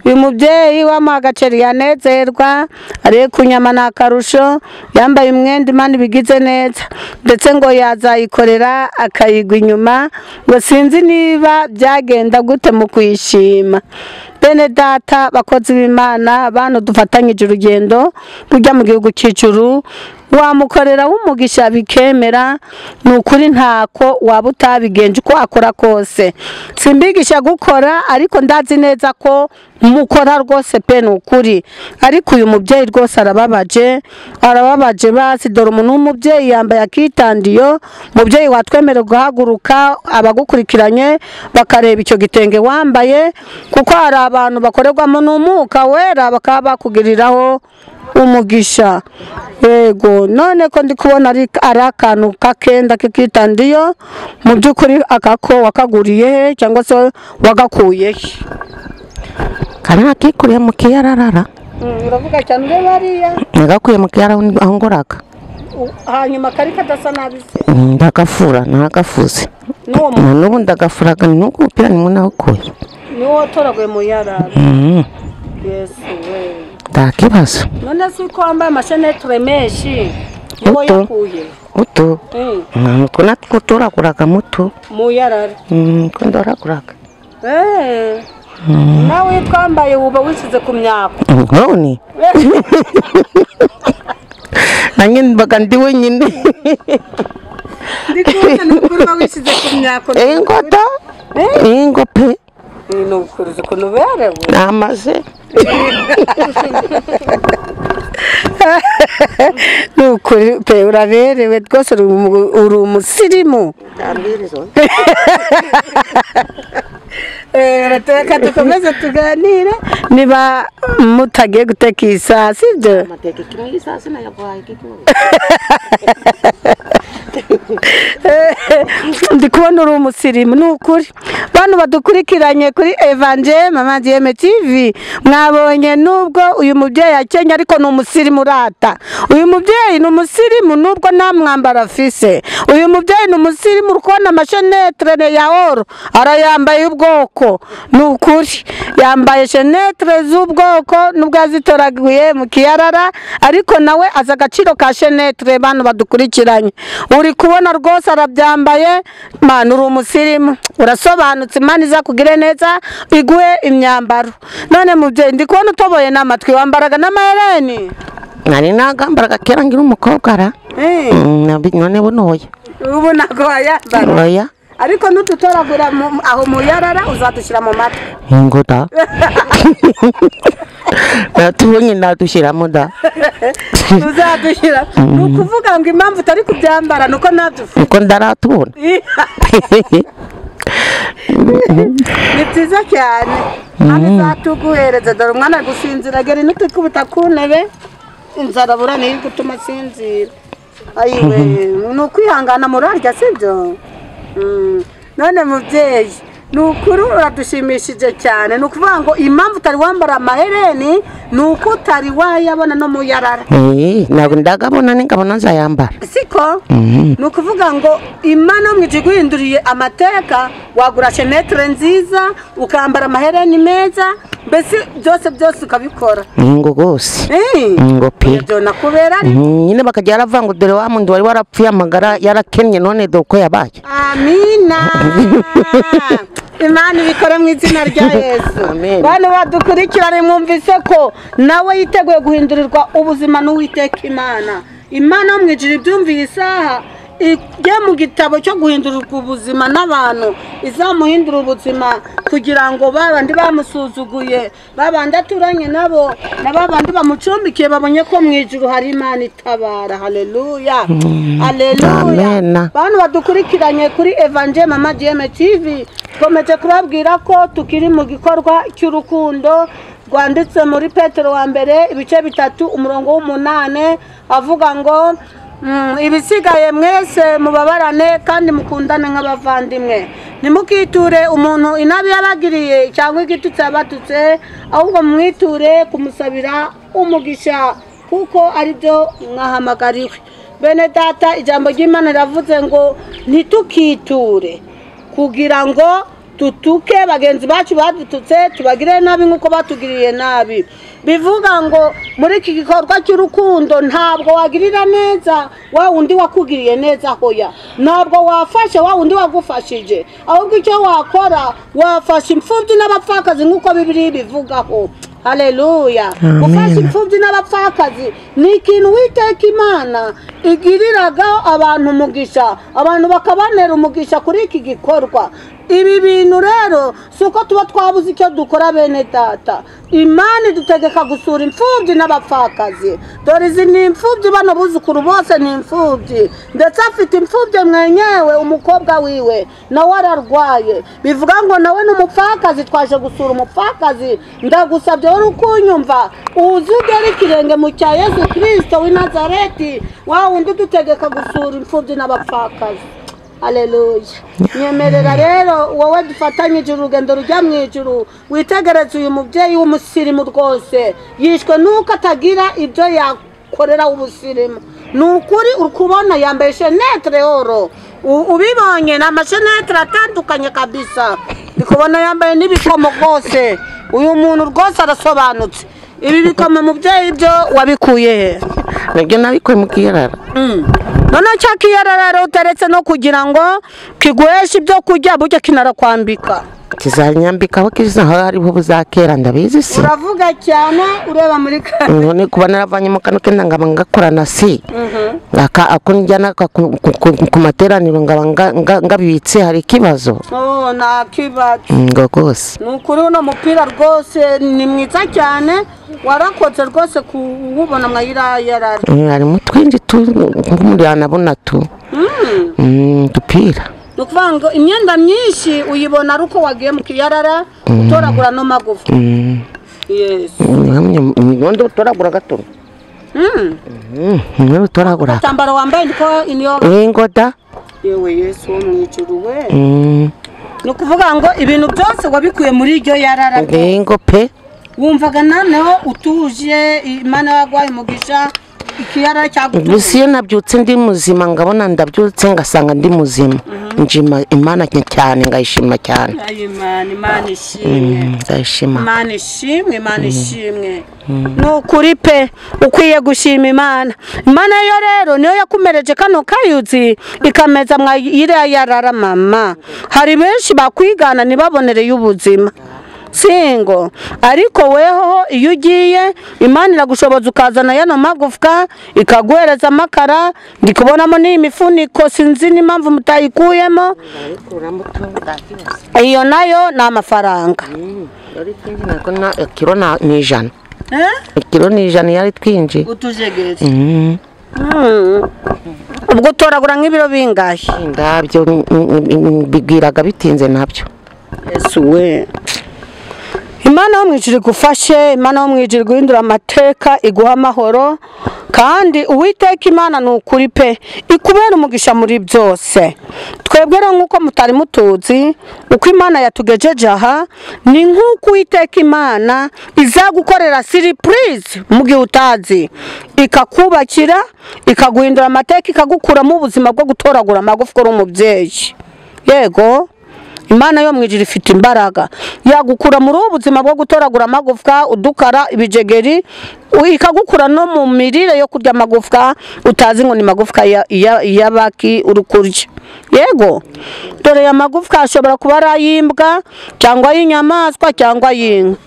uyu mubyeyi wamuha agaceri yanezerwa ari kunyama n'akarusho yambaye umwenda Imana bigize neza ndetse ngo yazayikorera akayigwa inyuma ngo sinzi niba byagenda gute mu kuyishima bene data bakozi b'Imana abantu dufatanyije urugendo rujya mu gihugu cy'ijuru wamukorera w'umugisha bikemera nukuri ntako waba utabigenje uko akora kose simbigisha gukora ariko ndazi neza ko mukora rwose pe nukuri ariko uyu mubyeyi rwose arababaje basi dore umuntu w'umubyeyi yambaye akitandiyo mubyeyi watwemera guhaguruka abagukurikiranye bakareba icyo gitenge wambaye kuko hari abantu bakorerwamo n'umwuka wera bakaba bakugiriraho umugisha yego none ko ndi kubona ari akantu kakenda k'ikitandiyo mu by'ukuri akako wakaguriye cyangwa se wagakuye kana kikuriye mu kiyararara uravuga cyane ure bariya nagakuye mu kiyara aho ngoraga hanyuma kari kadasa nabi se ndagafura nagafuze n'ubu ndagafuraga nuko upira ni muna ukuye niwo toraguye mu yarara yesu we ndakibazo none se uko wambaye amashenete menshi niwo yakuye utu nutwo natwo toraguraga muto mu yarara ko ndoraguraga nawe twambaye uba wisize ku myako none nanjye mbaga ndi wenyine ndikubona n'ukurwa wisize ku myako ingota ingope ni ukuri ukuntu berewe namaze ni ukuri pe uraberewe rwose uri umusirimu reka dukomeze tuganire niba mutagiye guteka iyi saa sibyo ndi kubona uri umusirimu ni ukuri bantu badukurikiranye kuri Evangel Mama DM TV mwabonye nubwo uyu mubyeyi akenye ariko ni umusirimu urata uyu mubyeyi ni umusirimu nubwo nta mwambaro afise uyu mubyeyi ni umusirimu urikubona amashenetre ya oro arayambaye ubwoko ni ukuri yambaye shenetre z'ubwoko nubwo yazitoraguye mu kiyarara ariko nawe azi agaciro ka shenetre bantu badukurikiranye uri kubona rwose arabyambaye mana uri umusirimu urasobanutse Imana izakugire neza iguhe imyambaro none mubyeyi ndi kubona utoboye n'amatwi wambaraga n'amahereni nari nagambaraga kera ngira umukobwa ara none bunoya ubu ntabwo wayambara oya ariko nututoragura aho mu yarara uzadushyira mu matwi ingota natubonye nadushyiramo da uzadushyira ni ukuvuga ngo impamvu utari kubyambara nuko nadufite niko ndaratubona ni byiza cyane hano izatuguhereza dore umwana ari gusinzira gera nutukubita ku ntebe inzara bura niyo gutuma asinzira ayiwe ni ukwihangana murarya sibyo none mubyeyi ni ukuri uradushimishije cyane ni ukuvuga ngo impamvu utari wambara amahereni ni uko utari wayabona no mu yarara ntabwo ndagabona n'ingabona nzayambara siko ni ukuvuga ngo Imana mu gihe guhinduriye amateka wagura shenetre nziza ukambara amahereni meza mbese byose ukabikora ngo rwose ngo pe ibyo nakubera nyine bakajya yaravuga ngo dore wa muntu wari warapfuye amagara yarakennye none dore uko yabaye amina Imana ibikore mu izina rya Yesu bane badukurikirane mwumvise ko nawe yiteguye guhindurirwa ubuzima n'Uwiteka Imana mu ijuru ibyumviye isaha ijye mu gitabo cyo guhindurirwa ubuzima n'abantu izamuhindura ubuzima kugira ngo babandi bamusuzuguye babandi aturanye nabo na babandi bamucumbikiye babonye ko mu ijuru hari Imana itabara haleluya haleluya bantu badukurikiranye kuri Evangel Mama DM TV komeje kubabwira ko tukiri mu gikorwa cy'urukundo rwanditse muri Petero wa mbere ibice 3 umurongo w'8 avuga ngo ibisigaye mwese mubabarane kandi mukundane nk'abavandimwe ntimukiture umuntu inabi yabagiriye cyangwa igitutsi yabatutse ahubwo mwiture kumusabira umugisha kuko ari byo mwahamagariwe. Bene data, ijambo ry'Imana riravuze ngo ntitukiture kugira ngo tutuke bagenzi bacu badututse tubagire nabi nk'uko batugiriye nabi. Bivuga ngo muri iki gikorwa cy'urukundo ntabwo wagirira neza wa wundi wakugiriye neza, hoya, ntabwo wafasha wa wundi wagufashije, ahubwo icyo wakora wafasha imfubyi n'abapfakazi nk'uko Bibiliya bivugaho. Haleluya. Gufasha imfubyi n'abapfakazi ni ikintu Uwiteka Imana igiriraga abantu umugisha, abantu bakabanera umugisha kuri iki gikorwa. Ibi bintu rero suko tuba twabuze icyo dukora bene data. Imana idutegeka gusura imfubyi n'abapfakazi. Dore izi ni imfubyi, bano buzukuru bose ni imfubyi, ndetse afite imfubyi mwenyewe umukobwa wiwe nawe ararwaye. Bivuga ngo nawe n'umupfakazi, twaje gusura umupfakazi. Ndagusabye wowe ukunyumva uzugere ikirenge mu cya Yesu Kristo w'i Nazareti, wa wundi udutegeka gusura imfubyi n'abapfakazi. Haleluya. Nyemerera rero wowe dufatanyije urugendo rujya mu ijuru, witegereze uyu mubyeyi w'umusirimu rwose yishwe nuko atagira ibyo yakorera ubusirimu. Nukuri ukubona yambaye shenetre oro, ubibonye na mashenetre atandukanye kabisa. Ndikubona yambaye n'ibikomo rwose. Uyu muntu rwose arasobanutse. Ibi bikomo mubyeyi byo wabikuye he? Nibyo nabikuye mu kiyarara. None cya kiyarara rero utaretse no kugira ngo kiguheshe ibyo kurya burya kinarakwambika. Kizanyambika aho kizaho hariho buzakera ndabizi se. Uravuga cyane ureba muri kamera. None kuba naravanye mu kantu kenda ngaba ngakorana si. Ako njyana ku materaniro ngaba ngabitse hari kibazo. Oh, na kibazo. Ngo gose. Nukuri uno mupira rwose ni mwiza cyane, warakoze rwose kuwubona mwayirayarara. Ari mutwindi tu muri anabona tu. Dupira. Nukuvuga ngo imyenda myinshi uyibona ari uko wagiye mu kiyarara utoragura no magufa. Yes. Ngondo utoragura gato. Utoragura. Tambara wambaye ndiko iniyo. Ngoda. Yewe Yesu wo mu ijuru we. Nukuvuga ngo ibintu byose wabikuye muri iryo yarara. Ngo pe. Wumvaga naneho utuje, Imana yagwaye umugisha. Ikiyara cyagutuye. Busiye nabyutse ndi muzima, ngabona ndabyutse ngasanga ndi muzima. Njima Imana cyane, ngayishima cyane. Imana ishimwe. Ngayishima. Imana ishimwe. Nukuri pe ukwiye gushima Imana. Imana yo rero niyo yakumereje kano kayuzi ikameza mwayira yarara mama. Hari benshi bakwigana nibabonereye ubuzima. Singo ariko weho iyo ugiye Imana iragushoboza ukazana yano magufwa ikaguhereza amakara. Ndikubonamo ni imifuniko sinzi n'impamvu mutayikuyemo. Iyo nayo ni amafaranga. Kilo ni ijana. Kilo ni ijana yari twinji. Utujegeze. Ubwo toragura nk'ibiro bingahe? Ndabyo bigwiraga bitinze nabyo. Yesu we. Imana wo mwijiri gufashe, Imana wo mwijiri guhindura amateka iguha amahoro, kandi Uwiteka Imana nukuri pe ikubera umugisha muri byose. Twebwe rero nkuko mutari mutuzi uko Imana yatugejeje aha, ni nkuko Uwiteka Imana izagukorera surprise mu gihe utazi, ikakubakira ikaguhindura amateka ikagukura mu buzima bwo gutoragura amagufwa uri umubyeyi. Yego Imana yo mwijiri ifite imbaraga yagukura muri ubuzima bwo gutoragura amagufwa udukara ibijegeri, ikagukura no mu mirire yo kurya amagufwa utazi ngo ni magufwa yabaki uri kurya. Yego dore ya magufwa ashobora kuba arayimbwa cyangwa y'inyamaswa cyangwa y'inka,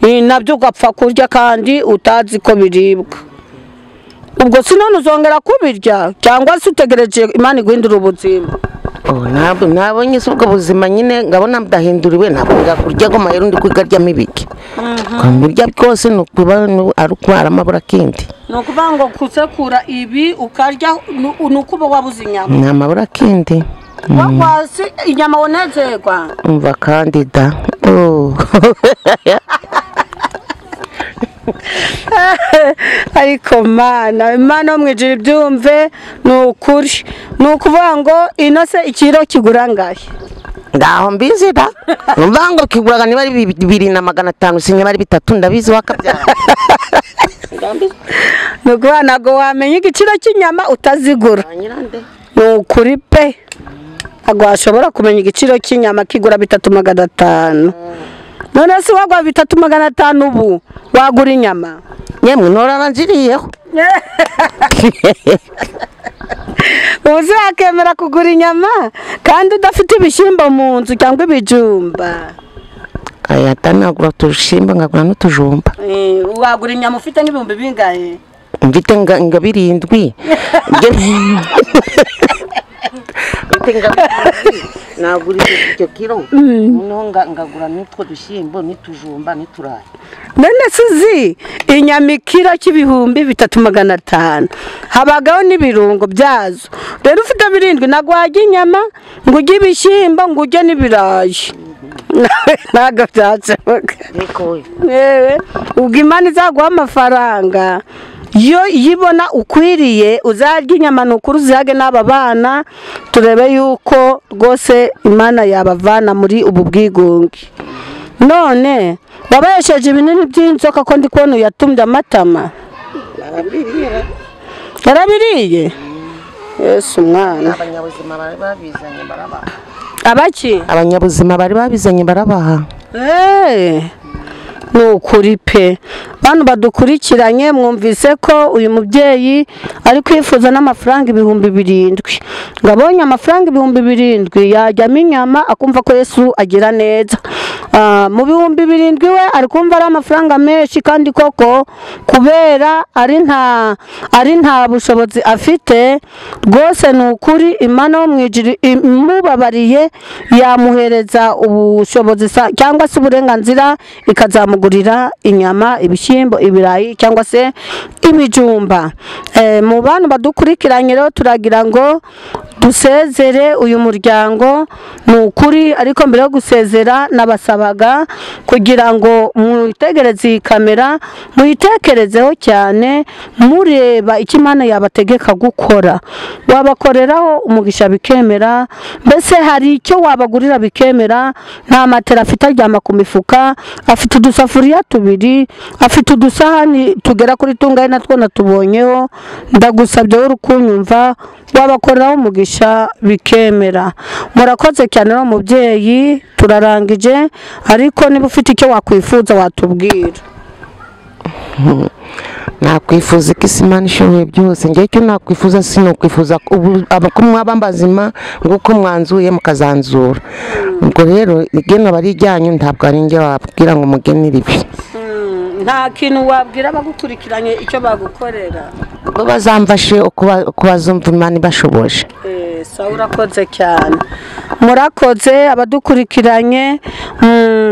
nabyo ugapfa kurya kandi utazi ko biribwa. Ubwo sinone uzongera kubirya cyangwa se utegereje Imana iguhindura ubuzima. Nabonye ubwo buzima nyine ngabona ndahinduriwe, ntabwo ngakurya ko mahero ndi kwigaryamo ibiki. Kwamurya byose nukuba ari kwara amabura kindi. Nukuvuga ngo kusekura ibi ukarya nukuba wabuze inyama. Ni amabura kindi. Wakwasi inyama wonezerwa. Umva kandida. Ariko Imana mwijiri byumve nukuri. Nukuvuga ngo inose ikiro kigura ngahe? ngaho mbizi da numva ngo kiguraga niba ari 2,500 sinye bari 3 ndabizi wakabyara nuko nago wamenye igiciro cy'inyama utazigura nukuri pe ntabwo washobora kumenya igiciro cy'inyama kigura 3,500 none se wagwa 3,500 ubu wagura inyama yemwe noranziriyeho uzi wakemera kugura inyama kandi udafite ibishyimbo mu nzu cyangwa ibijumba aya tanagura utushimba ngagura n'utujumba wagura inyama ufite n'ibihumbi bingahe mfite nga 7 nagura icyo kilo noneho ngagura n'utwo dushyimbo n'itujumba n'iturayi none suzi inyama ikiro cy'ibihumbi 3,500 habagaho n'ibirungo byazo rero ufite 7 nagwaje inyama ngo ujye ibishyimbo ngo ujye n'ibirayi ntago byashoboka ubwo Imana izaguha amafaranga yo yibona ukwiriye uzarya inyama n'ukuri uzihage n'aba bana turebe yuko rwose Imana yabavana muri ubu bwigunge none wabayesheje ibinini by'inzoka ko ndi kubona yatumye amatama yarabiriye Yesu mwana abanyabuzima bari babizanye barabaha abaki abanyabuzima bari babizanye barabaha nukuri pe bantu badukurikiranye mwumvise ko uyu mubyeyi ari kwifuza n'amafaranga 7,000 ngabonye amafaranga 7,000 yajyamo inyama akumva ko Yesu agira neza mu 7,000 we ari kumva ari amafaranga menshi kandi koko kubera ari nta bushobozi afite rwose nukuri Imana wo mwijiri imubabariye yamuhereza ubushobozi cyangwa se uburenganzira ikazamugurira inyama ibishyimbo ibirayi cyangwa se ibijumba mu bantu badukurikiranye rero turagira ngo dusezere uyu muryango nukuri ariko mbere yo gusezera nabasabaga kugira ngo mwitegereze iyi kamera muyitekerezeho cyane mureba icyo Imana yabategeka gukora wabakoreraho umugisha bikemera mbese hari icyo wabagurira bikemera nta matera afite aryama ku mifuka afite udusafuriya 2 afite udusahani tugera kuri tungaye natwo natubonyeho ndagusabye wowe urukunyumva wabakoreraho umugisha bikemera murakoze cyane no mubyeyi turarangije ariko niba ufite icyo wakwifuza watubwira nakwifuza ko Imana ishoboye byose ngiye cyo nakwifuza sinokwifuza ko mwabambazima nguko mwanzuye mukazanzura ubwo rero igeno barijyanyu ntabwo ari nge wabwira ngo mugenire ibi nta kintu wabwira abagukurikiranye icyo bagukorera bo bazamfashe kubazumva Imana ibashoboje urakoze cyane murakoze abadukurikiranye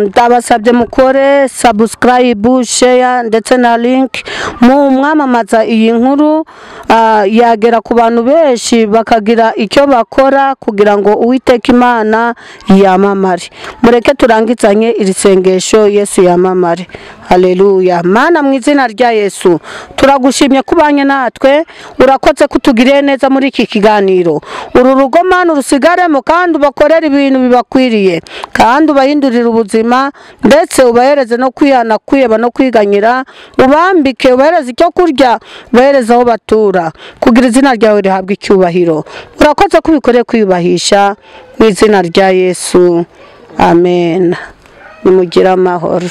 ndabasabye mukore subscribe share ndetse na link mu mwamamaza iyi nkuru yagera ku bantu benshi bakagira icyo bakora kugira ngo Uwiteka Imana yamamare mureke turangizanye iri sengesho Yesu yamamare haleluya Mana mu izina rya Yesu turagushimye kubanye natwe urakoze kutugiriye neza muri iki kiganiro uru rugo Mana urusigaremo kandi ubakorera ibintu bibakwiriye kandi ubahindurira ubuzima ndetse ubahereze no kwihana kwiyeba no kwiganyira ubambike ubahereze icyo kurya ubahereze aho batura kugira izina ryawe rihabwe icyubahiro urakoze kubikoreye kwiyubahisha mu izina rya Yesu amen nimugire amahoro.